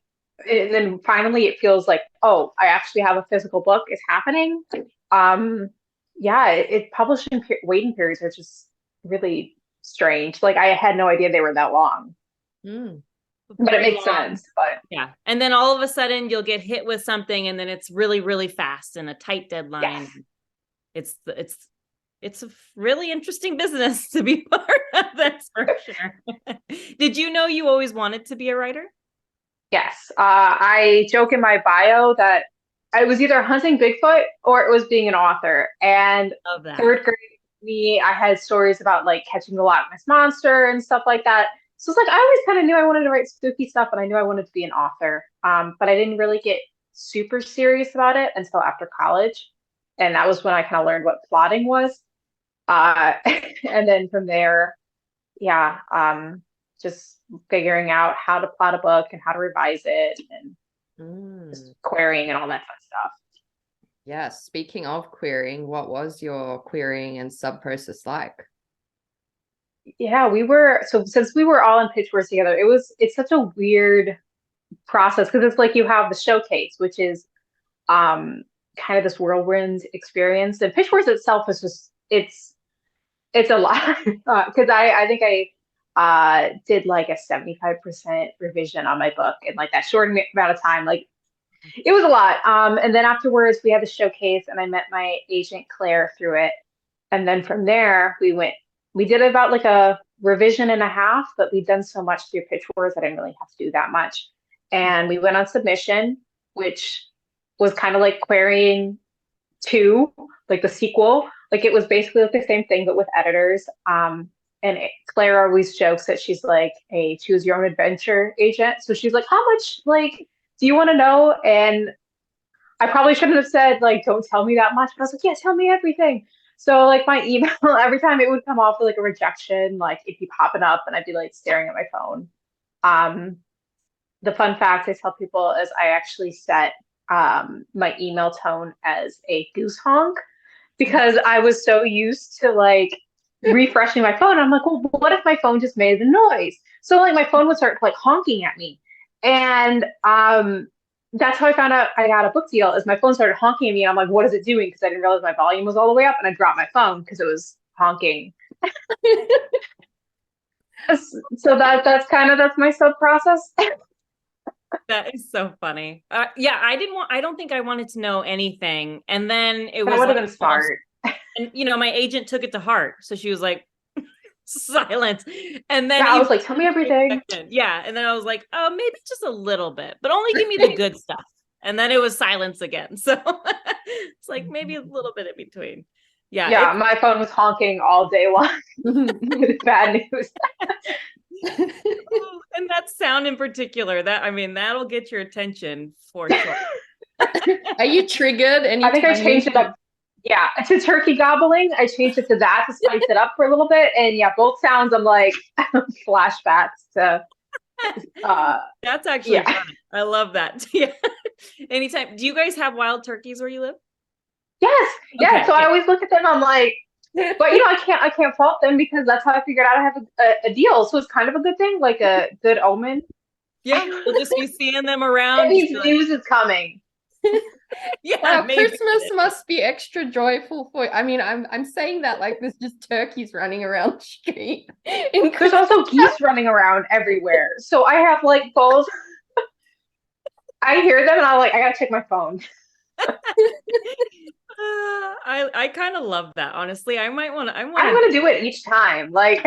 finally it feels like, oh, I actually have a physical book. It's happening. Publishing waiting periods are just really strange. Like, I had no idea they were that long. But it makes sense. But yeah, and then all of a sudden you'll get hit with something, and then it's really, really fast and a tight deadline. Yes. It's a really interesting business to be part of. That's for sure. Did you know you always wanted to be a writer? Yes, I joke in my bio that I was either hunting Bigfoot or it was being an author. And third grade me, I had stories about like catching the Loch Ness monster and stuff like that. So it's like I always kind of knew I wanted to write spooky stuff, and I knew I wanted to be an author. But I didn't really get super serious about it until after college, and that was when I kind of learned what plotting was. And then from there, just figuring out how to plot a book and how to revise it, and just querying and all that fun stuff. Yeah. Speaking of querying, what was your querying and sub process like? Yeah, since we were all in Pitch Wars together, it's such a weird process because it's like you have the showcase, which is kind of this whirlwind experience. And Pitch Wars itself is just it's a lot because I think I did like a 75% revision on my book in like that short amount of time. Like, it was a lot. And then afterwards we had the showcase, and I met my agent Claire through it. And then from there we did about like a revision and a half, but we'd done so much through Pitch Wars I didn't really have to do that much. And we went on submission, which was kind of like querying 2, like the sequel. Like, it was basically like the same thing, but with editors. Claire always jokes that she's like a choose your own adventure agent. So she's like, how much like do you want to know? And I probably shouldn't have said like, don't tell me that much. But I was like, yeah, tell me everything. So like my email, every time it would come off with like a rejection, like it'd be popping up, and I'd be like staring at my phone. The fun fact I tell people is I actually set my email tone as a goose honk, because I was so used to like refreshing my phone. I'm like, well, what if my phone just made the noise? So like my phone would start like honking at me. And that's how I found out I got a book deal, is my phone started honking at me. And I'm like, what is it doing? Because I didn't realize my volume was all the way up, and I dropped my phone because it was honking. So that's my sub process. That is so funny. I don't think I wanted to know anything. And then it was that would have been smart. And my agent took it to heart. So she was like, silence. And then I was like, tell me everything. Yeah. And then I was like, oh, maybe just a little bit, but only give me the good stuff. And then it was silence again. So it's like maybe a little bit in between. Yeah. Yeah. My phone was honking all day long with bad news. And that sound in particular, that'll get your attention for sure. Are you triggered? I think I changed it up. Yeah, to turkey gobbling. I changed it to that to spice it up for a little bit. And yeah, both sounds I'm like flashbacks to that's actually fun. I love that. Yeah. Anytime. Do you guys have wild turkeys where you live? Yes. Yeah. Okay. So I always look at them, I'm like, but I can't fault them, because that's how I figured out I have a deal. So it's kind of a good thing, like a good omen. Yeah. You'll just be seeing them around. It means news is coming. Yeah, wow, Christmas must be extra joyful for you. I mean, I'm saying that like there's just turkeys running around the street. There's also geese running around everywhere. So I have like both. I hear them and I'm like, I gotta check my phone. I kind of love that. Honestly, I'm gonna do it each time. Like,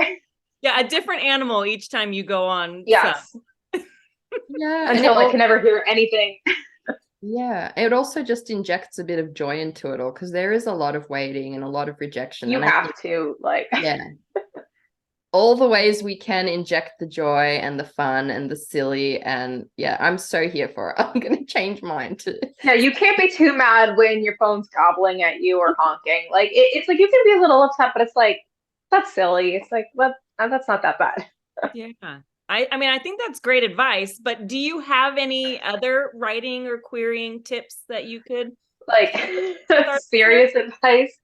yeah, a different animal each time you go on. Yes. So. Yeah. Until I can never hear anything. Yeah, it also just injects a bit of joy into it all because there is a lot of waiting and a lot of rejection. You And I have think, to like yeah, all the ways we can inject the joy and the fun and the silly. And yeah, I'm so here for it. I'm going to change mine too. yeah, you can't be too mad when your phone's gobbling at you or honking. Like it's like you can be a little upset, but it's like that's silly. It's like what that's not that bad. Yeah. I mean, I think that's great advice, but do you have any other writing or querying tips that you could Like start with? serious advice.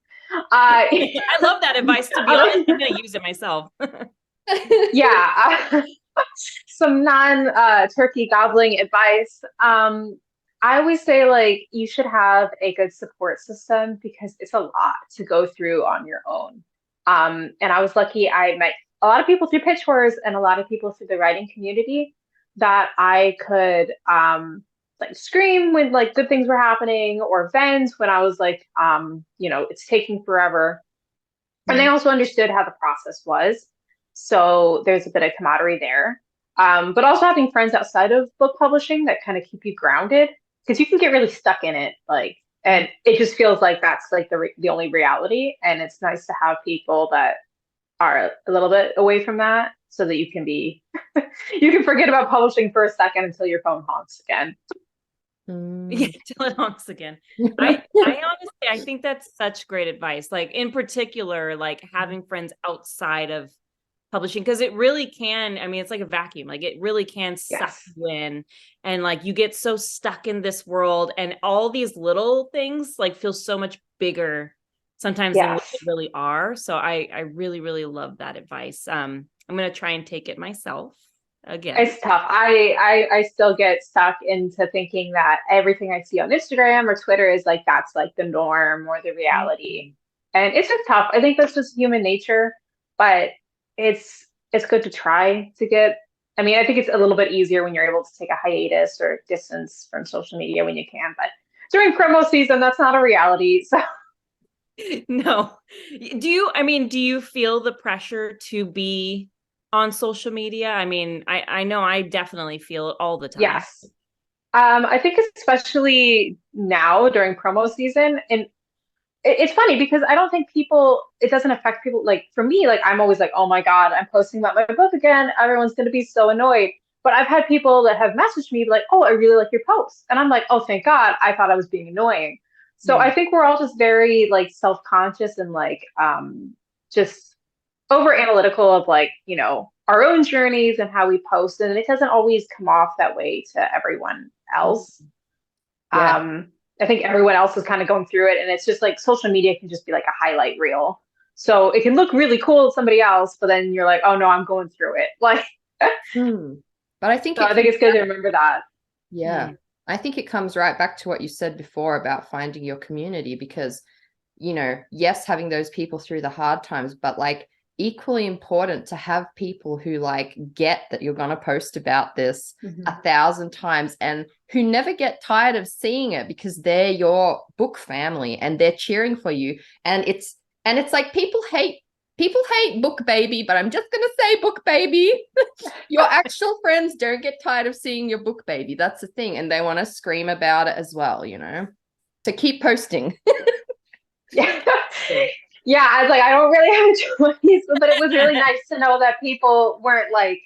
I love that advice, to be honest. I'm going to use it myself. Yeah, some non turkey gobbling advice. I always say like you should have a good support system because it's a lot to go through on your own. And I was lucky I met a lot of people through pitch wars and a lot of people through the writing community that I could like scream when like good things were happening or vent when I was like it's taking forever. And they also understood how the process was. So there's a bit of camaraderie there. But also having friends outside of book publishing that kind of keep you grounded because you can get really stuck in it. Like, and it just feels like that's like the only reality. And it's nice to have people that are a little bit away from that so that you can be, you can forget about publishing for a second until your phone honks again. Yeah, till it honks again. I honestly, I think that's such great advice. Like in particular, like having friends outside of publishing, because it really can, I mean, it's like a vacuum. Like it really can suck Yes. you in, and like you get so stuck in this world, and all these little things like feel so much bigger sometimes than what they Yes. really are. So I really, really love that advice. I'm gonna try and take it myself again. It's tough. I still get stuck into thinking that everything I see on Instagram or Twitter is like that's like the norm or the reality. And it's just tough. I think that's just human nature, but it's good to try to get I mean, I think it's a little bit easier when you're able to take a hiatus or distance from social media when you can, but during promo season, that's not a reality. So No. Do you feel the pressure to be on social media? I mean, I know I definitely feel it all the time. yes. I think especially now during promo season, and it's funny because I don't think it doesn't affect people. Like for me, like I'm always like, oh my God, I'm posting about my book again. Everyone's going to be so annoyed. But I've had people that have messaged me like, oh, I really like your posts. And I'm like, oh, thank God. I thought I was being annoying. So Yeah. I think we're all just very like self-conscious and like just over analytical of like, our own journeys and how we post. And it doesn't always come off that way to everyone else. Yeah. I think everyone else is kind of going through it, and it's just like social media can just be like a highlight reel. So it can look really cool to somebody else, but then you're like, oh no, I'm going through it. Like, But I think so I think it's good to remember that. yeah, I think it comes right back to what you said before about finding your community because, yes, having those people through the hard times, but like equally important to have people who like get that you're going to post about this 1,000 times and who never get tired of seeing it because they're your book family and they're cheering for you. And it's like people hate book baby, but I'm just going to say book baby. Your actual friends don't get tired of seeing your book baby. That's the thing. And they want to scream about it as well, So keep posting. Yeah. Yeah, I was like, I don't really have a choice, but it was really nice to know that people weren't like,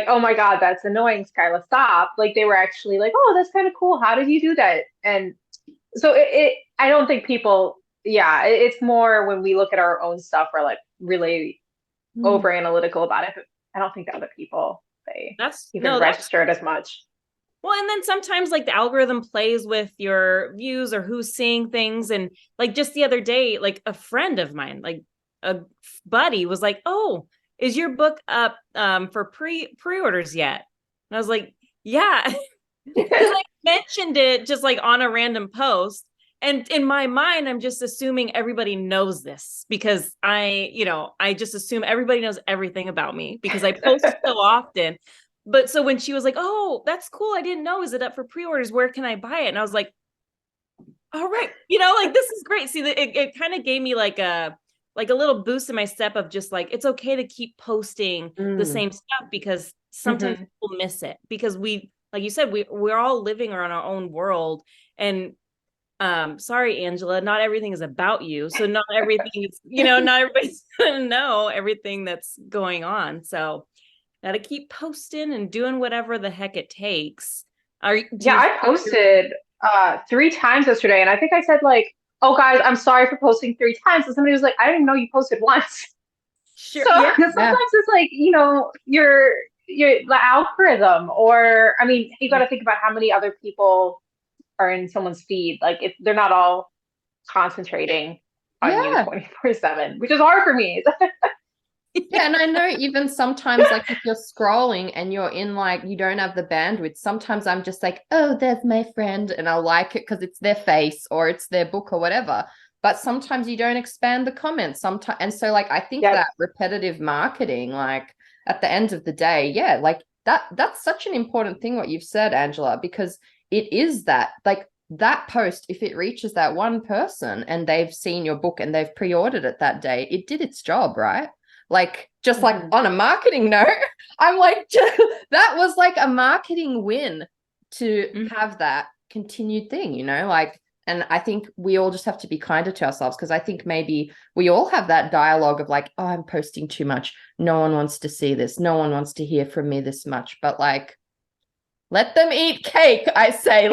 oh my God, that's annoying, Skyla, stop. Like they were actually like, oh, that's kind of cool. How did you do that? And so I don't think people, yeah, it's more when we look at our own stuff, we're like really over analytical about it. But I don't think the other people, they even register it as much. Well, and then sometimes like the algorithm plays with your views or who's seeing things. And like just the other day, like a friend of mine, like a buddy was like, oh, is your book up for pre-orders yet? And I was like, yeah. Because I mentioned it just like on a random post. And in my mind, I'm just assuming everybody knows this because I just assume everybody knows everything about me because I post so often. But so when she was like, oh, that's cool. I didn't know. Is it up for pre-orders? Where can I buy it? And I was like, all right, like this is great. See, it kind of gave me like a little boost in my step of just like, it's okay to keep posting the same stuff because sometimes people miss it because we like you said, we're all living in our own world. And sorry, Angela, not everything is about you. So not everything is, not everybody's gonna know everything that's going on. So gotta keep posting and doing whatever the heck it takes. I posted 3 times yesterday, and I think I said like, "Oh, guys, I'm sorry for posting 3 times." And somebody was like, "I didn't know you posted once." Sure. So sometimes it's like, your the algorithm, or I mean, you got to think about how many other people are in someone's feed. Like, if they're not all concentrating on you 24/7, which is hard for me. Yeah, and I know even sometimes, like if you're scrolling and you're in like you don't have the bandwidth, sometimes I'm just like, oh, there's my friend, and I'll like it because it's their face or it's their book or whatever. But sometimes you don't expand the comments sometimes. And so like I think that repetitive marketing, like at the end of the day, like that's such an important thing what you've said, Angela, because it is that like that post, if it reaches that one person and they've seen your book and they've pre-ordered it that day, it did its job, right? Like, just like on a marketing note, I'm like, that was like a marketing win to have that continued thing, like, and I think we all just have to be kinder to ourselves, because I think maybe we all have that dialogue of like, oh, I'm posting too much. No one wants to see this. No one wants to hear from me this much. But like, let them eat cake, I say.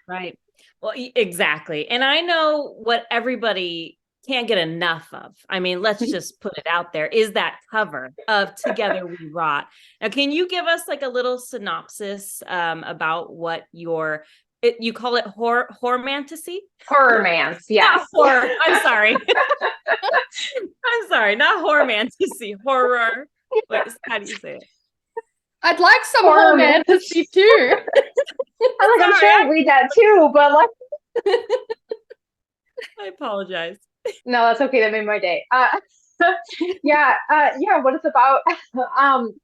Right. Well, exactly. And I know what everybody can't get enough of. I mean, let's just put it out there, is that cover of Together We Rot. Now, can you give us like a little synopsis about what you call it horror-mantasy? Horror-mance, yes. Not horror. I'm sorry. I'm sorry, not horror-mantasy. Horror. Wait, how do you say it? I'd like some horror-mantasy too. I'm sure I'll read that too, but like I apologize. No, that's okay. That made my day. What it's about.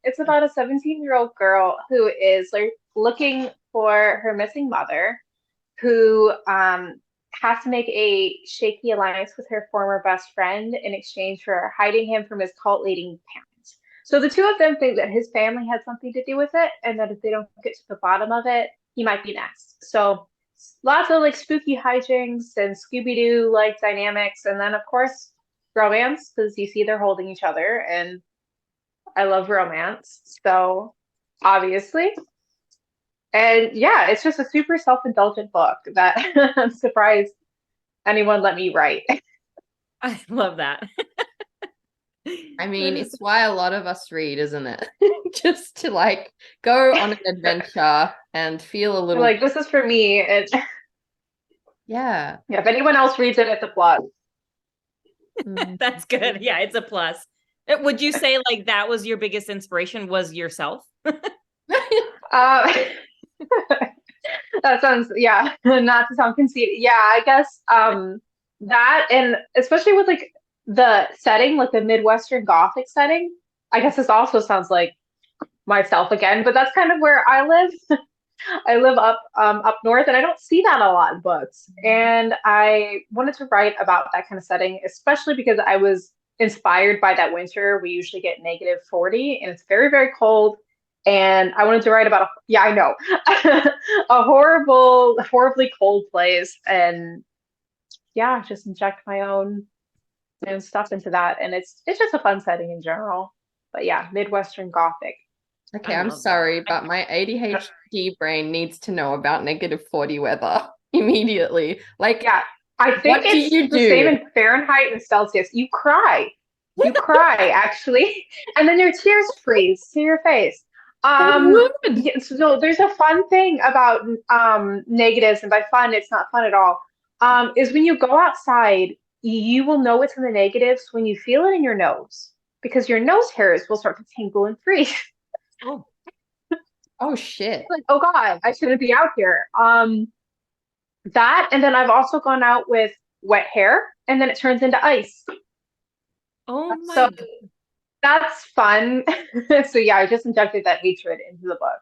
It's about a 17-year-old girl who is like looking for her missing mother, who has to make a shaky alliance with her former best friend in exchange for hiding him from his cult-leading parents. So the two of them think that his family had something to do with it, and that if they don't get to the bottom of it, he might be next. So lots of like spooky hijinks and Scooby-Doo like dynamics, and then of course romance, because you see they're holding each other, and I love romance, so obviously. And yeah, it's just a super self-indulgent book that I'm surprised anyone let me write. I love that. I mean, it's why a lot of us read, isn't it? Just to like go on an adventure and feel a little like, this is for me. And yeah, if anyone else reads it, it's a plus. That's good. Yeah, it's a plus. Would you say like that was your biggest inspiration, was yourself? That sounds, not to sound conceited. Yeah, I guess that, and especially with like the setting, like the Midwestern Gothic setting, I guess this also sounds like myself again, but that's kind of where I live. I live up north, and I don't see that a lot in books. And I wanted to write about that kind of setting, especially because I was inspired by that winter. We usually get -40, and it's very, very cold. And I wanted to write about a horribly cold place, and just inject my own stuff into that. And it's just a fun setting in general. But yeah, Midwestern Gothic. Okay, I'm sorry, but my ADHD brain needs to know about -40 weather immediately. Like, I think it's the same in Fahrenheit and Celsius. You cry. You cry, actually. And then your tears freeze to your face. So there's a fun thing about negatives, and by fun, it's not fun at all. Is when you go outside, you will know it's in the negatives when you feel it in your nose, because your nose hairs will start to tingle and freeze. Oh shit. Like, oh God, I shouldn't be out here. That, and then I've also gone out with wet hair, and then it turns into ice. Oh my God. That's fun. So yeah, I just injected that hatred into the book.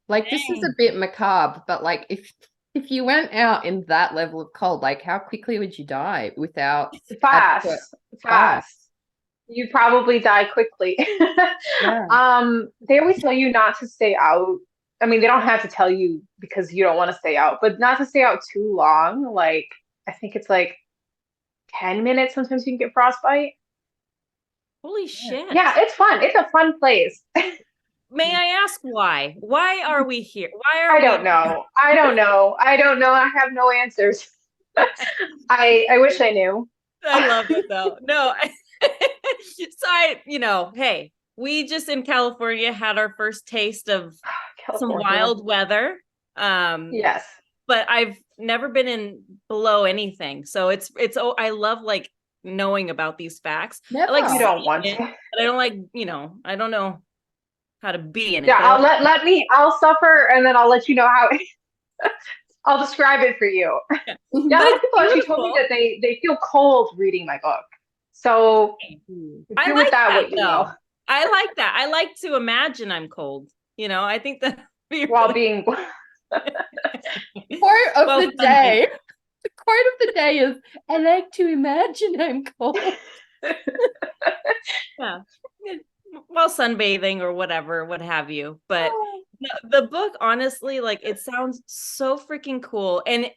Like, this is a bit macabre, but like if you went out in that level of cold, like how quickly would you die without fast. You probably die quickly. They always tell you not to stay out I mean, they don't have to tell you because you don't want to stay out, but not to stay out too long. Like, I think it's like 10 minutes. Sometimes you can get frostbite. Holy shit. Yeah, it's fun. It's a fun place. May I ask why? Why are we here? Why are I we don't know. I don't know. I don't know. I have no answers. I wish I knew. I love it though. No. Hey, we just in California had our first taste of some California. wild weather. Yes. But I've never been in below anything. So I love like knowing about these facts. Never. I like You don't want it, to. but I don't like, I don't know how to be in it. Yeah, But I'll suffer and then I'll let you know how I'll describe it for you. yeah. Yeah, a But lot of it's people actually told me beautiful. that they feel cold reading my book. So I do like with that that what you though. will. I like that. I like to imagine I'm cold. I think that be While really being Quote of well the day. The quote of the day is, I like to imagine I'm cold. yeah. While sunbathing or whatever, what have you. But the book, honestly, like it sounds so freaking cool. And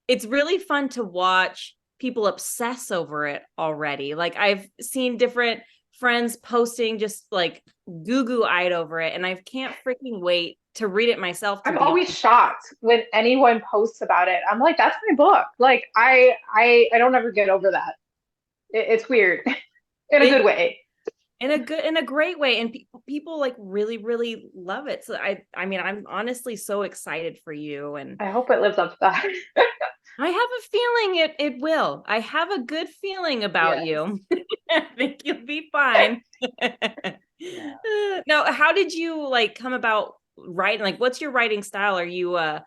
it's really fun to watch people obsess over it already. Like I've seen different friends posting just like goo-goo-eyed over it. And I can't freaking wait to read it myself. I'm always shocked when anyone posts about it. I'm like, that's my book. Like I don't ever get over that. It's weird in a good way. In a great way, and people like really really love it. So I mean, I'm honestly so excited for you, and I hope it lives up to that. I have a feeling it will. I have a good feeling about you. I think you'll be fine. Now, how did you like come about writing? Like, what's your writing style? Are you a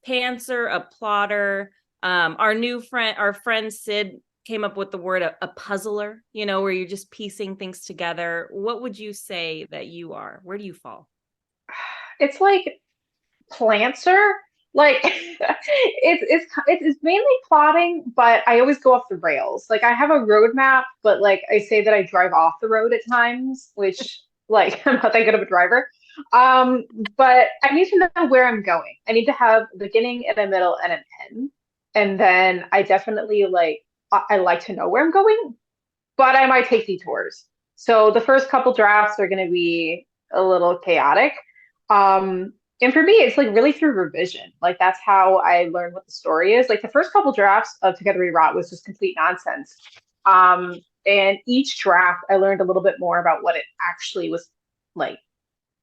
pantser, a plotter? Our friend Sid came up with the word a puzzler, where you're just piecing things together. What would you say that you are? Where do you fall? It's like Planter. Like it's mainly plotting, but I always go off the rails. Like I have a roadmap, but like I say that I drive off the road at times, which like I'm not that good of a driver. But I need to know where I'm going. I need to have a beginning and a middle and an end. And then I definitely I like to know where I'm going, but I might take detours. So the first couple drafts are going to be a little chaotic. Um, and for me, it's like really through revision. Like that's how I learned what the story is. Like the first couple drafts of Together We Rot was just complete nonsense. And each draft, I learned a little bit more about what it actually was like,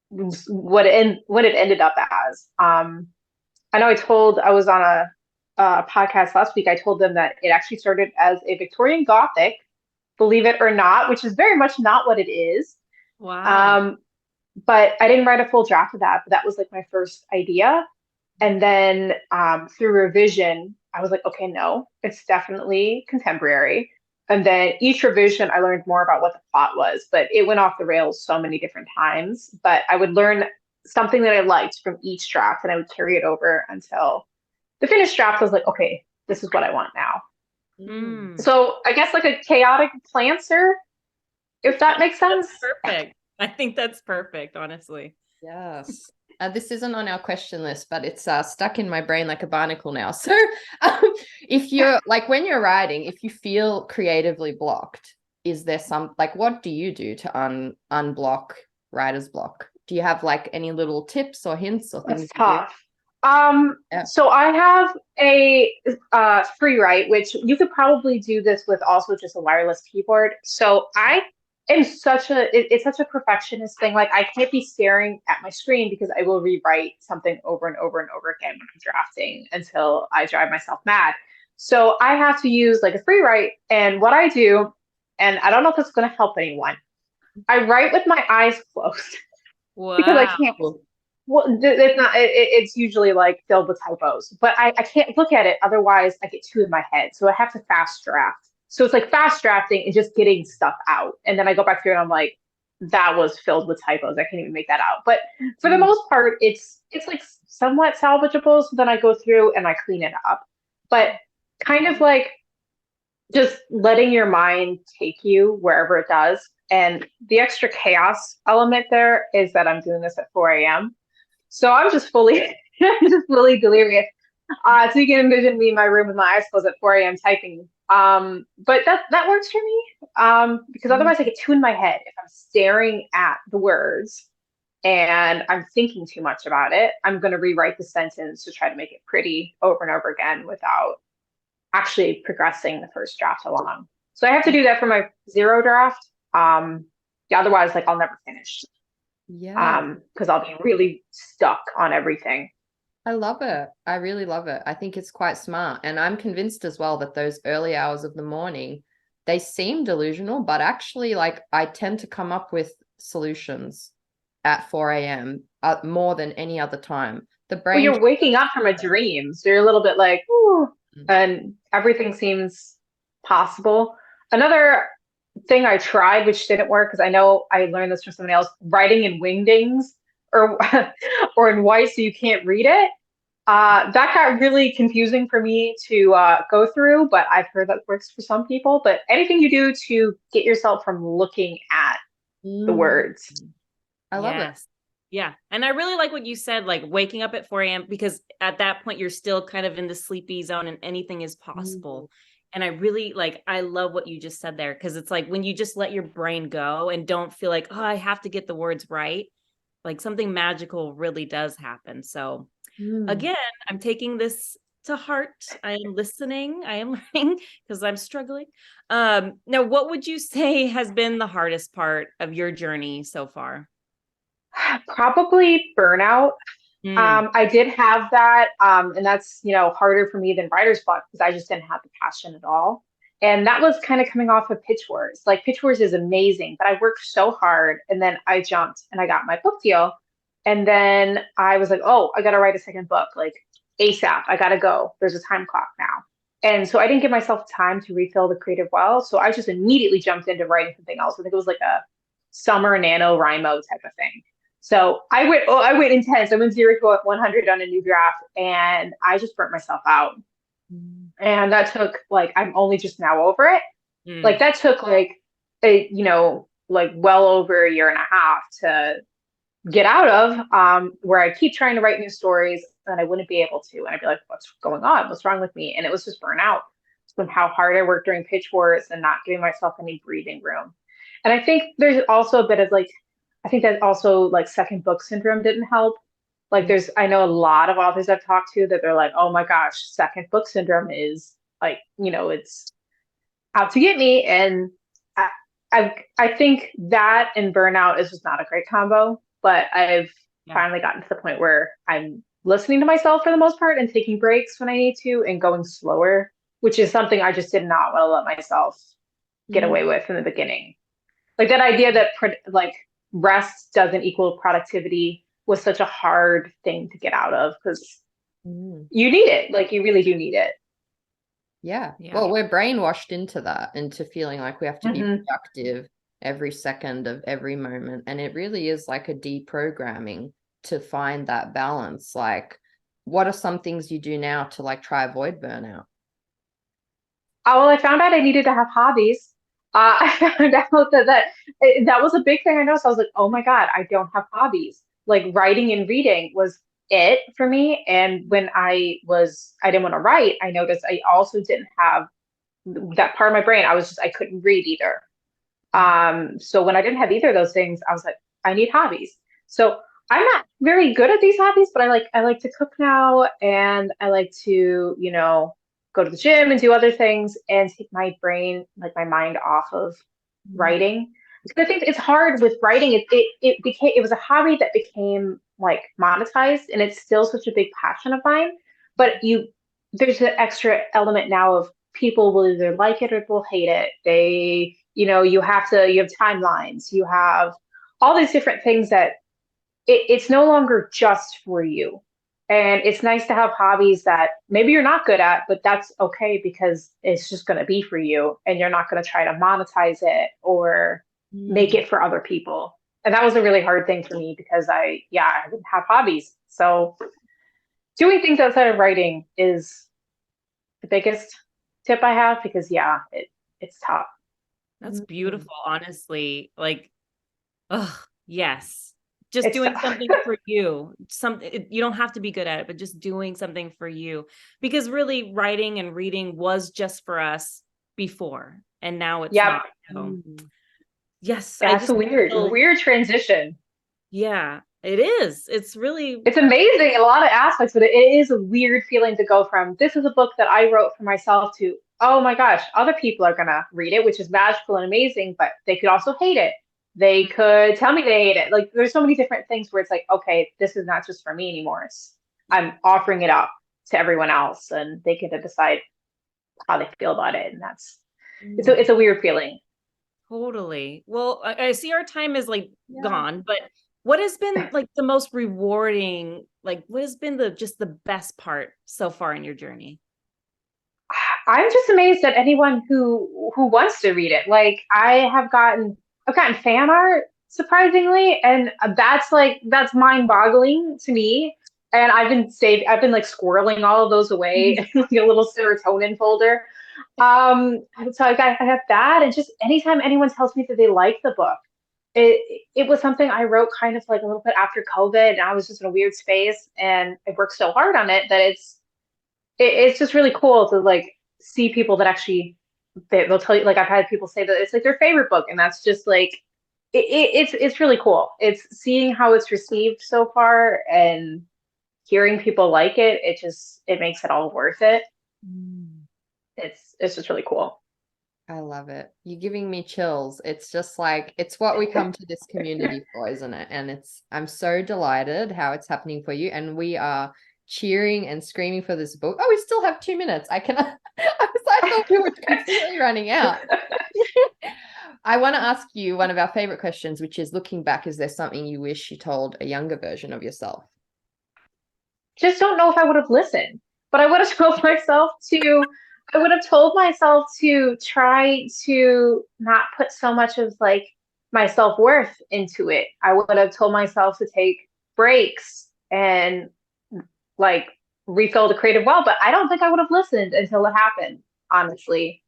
what it ended up as. I know I was on a podcast last week. I told them that it actually started as a Victorian Gothic, believe it or not, which is very much not what it is. Wow. But I didn't write a full draft of that, but that was like my first idea. And then through revision, I was like, okay, no, it's definitely contemporary. And then each revision, I learned more about what the plot was, but it went off the rails so many different times. But I would learn something that I liked from each draft, and I would carry it over until the finished draft. I was like, okay, this is what I want now. So I guess like a chaotic planter, if that makes sense. That's perfect. I think that's perfect, honestly. Yes. This isn't on our question list, but it's stuck in my brain like a barnacle now. So if you're like, when you're writing, if you feel creatively blocked, is there what do you do to unblock writer's block? Do you have like any little tips or hints or things? That's tough. So I have a free write, which you could probably do this with also just a wireless keyboard. So I am it's such a perfectionist thing. Like I can't be staring at my screen because I will rewrite something over and over and over again when I'm drafting until I drive myself mad. So I have to use like a free write. And what I do, and I don't know if it's going to help anyone, I write with my eyes closed. Wow. Because I can't. Well, it's not. It's usually like filled with typos, but I can't look at it. Otherwise, I get two in my head. So I have to fast draft. So it's like fast drafting and just getting stuff out. And then I go back through and I'm like, that was filled with typos. I can't even make that out. But for the most part, it's like somewhat salvageable. So then I go through and I clean it up. But kind of like just letting your mind take you wherever it does. And the extra chaos element there is that I'm doing this at 4 a.m. So I'm just fully, just fully delirious. So you can envision me in my room with my eyes closed at 4 a.m. typing. But that works for me. Because otherwise I get too in my head if I'm staring at the words and I'm thinking too much about it. I'm going to rewrite the sentence to try to make it pretty over and over again without actually progressing the first draft along. So I have to do that for my zero draft. Yeah, otherwise, like I'll never finish. Yeah. Because I'll be really stuck on everything. I love it. I really love it. I think it's quite smart. And I'm convinced as well that those early hours of the morning, they seem delusional, but actually, like, I tend to come up with solutions at 4 a.m. More than any other time. The Well, brain. you're waking up from a dream, so you're a little bit like, ooh, and everything seems possible. Another thing I tried, which didn't work, because I know I learned this from someone else, writing in wingdings or or in white so you can't read it. That got really confusing for me to go through, but I've heard that works for some people. But anything you do to get yourself from looking at the words. I love it. Yeah. And I really like what you said, like waking up at 4 a.m. because at that point you're still kind of in the sleepy zone and anything is possible. And I really I love what you just said there, because it's like when you just let your brain go and don't feel like, oh, I have to get the words right, like something magical really does happen. So again, I'm taking this to heart. I am listening. I am learning because I'm struggling. Now, what would you say has been the hardest part of your journey so far? Probably burnout. I did have that, and that's harder for me than writer's block because I just didn't have the passion at all. And that was kind of coming off of Pitch Wars. Like Pitch Wars is amazing, but I worked so hard, and then I jumped and I got my book deal, and then I was like, oh, I got to write a second book, like ASAP. I got to go. There's a time clock now. And so I didn't give myself time to refill the creative well. So I just immediately jumped into writing something else. I think it was like a summer NaNoWriMo type of thing. So I went intense. I went 0 to 100 on a new draft, and I just burnt myself out. And that took I'm only just now over it. Like that took well over a year and a half to get out of, where I keep trying to write new stories and I wouldn't be able to. And I'd be like, what's going on? What's wrong with me? And it was just burnout from how hard I worked during Pitch Wars and not giving myself any breathing room. And I think there's also a bit of I think that also second book syndrome didn't help. I know a lot of authors I've talked to that they're like, oh my gosh, second book syndrome is it's out to get me. And I think that and burnout is just not a great combo, but I've finally gotten to the point where I'm listening to myself for the most part and taking breaks when I need to and going slower, which is something I just did not want to let myself get away with in the beginning. Like that idea that rest doesn't equal productivity was such a hard thing to get out of because you need it. You really do need it. Yeah. Well, we're brainwashed into that, into feeling like we have to be productive every second of every moment. And it really is like a deprogramming to find that balance. Like, what are some things you do now to try avoid burnout? Well, I found out I needed to have hobbies. I found out that was a big thing I noticed. I was like, oh my God, I don't have hobbies. Like writing and reading was it for me. And when I didn't want to write, I noticed I also didn't have that part of my brain. I couldn't read either. So when I didn't have either of those things, I was like, I need hobbies. So I'm not very good at these hobbies, but I like to cook now, and I like to, go to the gym and do other things and take my brain, my mind off of writing. Because I think it's hard with writing. It was a hobby that became monetized, and it's still such a big passion of mine. But there's an extra element now of people will either like it or will hate it. You have timelines, you have all these different things that it's no longer just for you. And it's nice to have hobbies that maybe you're not good at, but that's okay because it's just going to be for you and you're not going to try to monetize it or make it for other people. And that was a really hard thing for me because I didn't have hobbies. So doing things outside of writing is the biggest tip I have because it's tough. That's beautiful, honestly. Oh, yes. just doing something for you. You don't have to be good at it, but just doing something for you, because really writing and reading was just for us before, and now it's not. So, yes, that's a weird transition. Yeah, it is. It's amazing in a lot of aspects, but it is a weird feeling to go from this is a book that I wrote for myself to, oh my gosh, other people are gonna read it, which is magical and amazing, but they could also hate it. They could tell me they hate it. Like, there's so many different things where it's like, okay, this is not just for me anymore. I'm offering it up to everyone else, and they get to decide how they feel about it. And it's a weird feeling. Totally. Well, I see our time is gone, but what has been like the most rewarding, what has been just the best part so far in your journey? I'm just amazed at anyone who wants to read it. Like, I've gotten fan art, surprisingly, and that's mind-boggling to me. And I've been squirreling all of those away in like a little serotonin folder. So I got that, and just anytime anyone tells me that they like the book, it was something I wrote kind of like a little bit after COVID, and I was just in a weird space, and I worked so hard on it that it's just really cool to see people that actually they'll tell you. Like, I've had people say that it's like their favorite book, and that's just it's really cool. It's seeing how it's received so far and hearing people like it. It makes it all worth it. It's just really cool. I love it. You're giving me chills. It's just it's what we come to this community for, isn't it? And I'm so delighted how it's happening for you. And we are cheering and screaming for this book. Oh, we still have 2 minutes. I thought we were completely running out. I want to ask you one of our favorite questions, which is, looking back, is there something you wish you told a younger version of yourself? Just don't know if I would have listened, but I would have told myself to try to not put so much of my self-worth into it. I would have told myself to take breaks and refill the creative well, but I don't think I would have listened until it happened, honestly.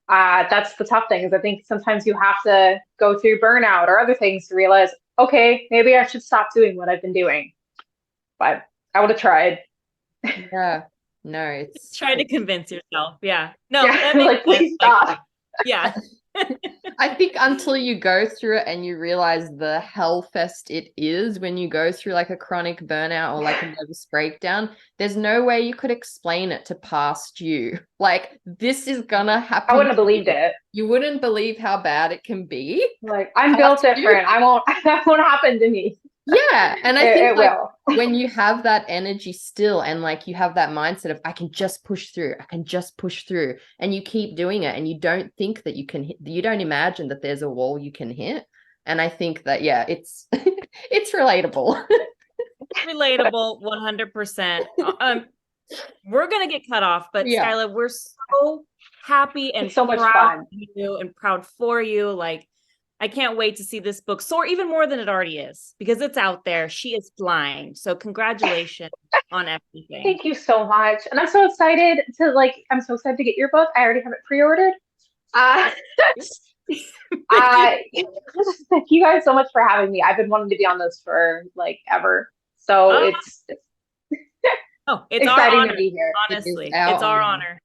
That's the tough thing, is I think sometimes you have to go through burnout or other things to realize, okay, maybe I should stop doing what I've been doing. But I would have tried. Yeah. No, it's try to convince yourself. Yeah. No, yeah, that makes please stop. Yeah. I think until you go through it and you realize the hellfest it is when you go through a chronic burnout or a nervous breakdown, there's no way you could explain it to past you. This is gonna happen. I wouldn't have believed it. You wouldn't believe how bad it can be. I'm built different. That won't happen to me. Yeah. And I think will. When you have that energy still, and you have that mindset of, I can just push through, and you keep doing it, and you don't think that you don't imagine that there's a wall you can hit. And I think that, yeah, it's relatable. Relatable 100%. We're gonna get cut off, but yeah. Skyla, we're so happy and so much fun of you and proud for you. I can't wait to see this book soar even more than it already is, because it's out there. She is flying. So congratulations on everything. Thank you so much. And I'm so excited to get your book. I already have it pre-ordered. Thank you guys so much for having me. I've been wanting to be on this for ever. So it's exciting our honor to be here. Honestly, it's our honor.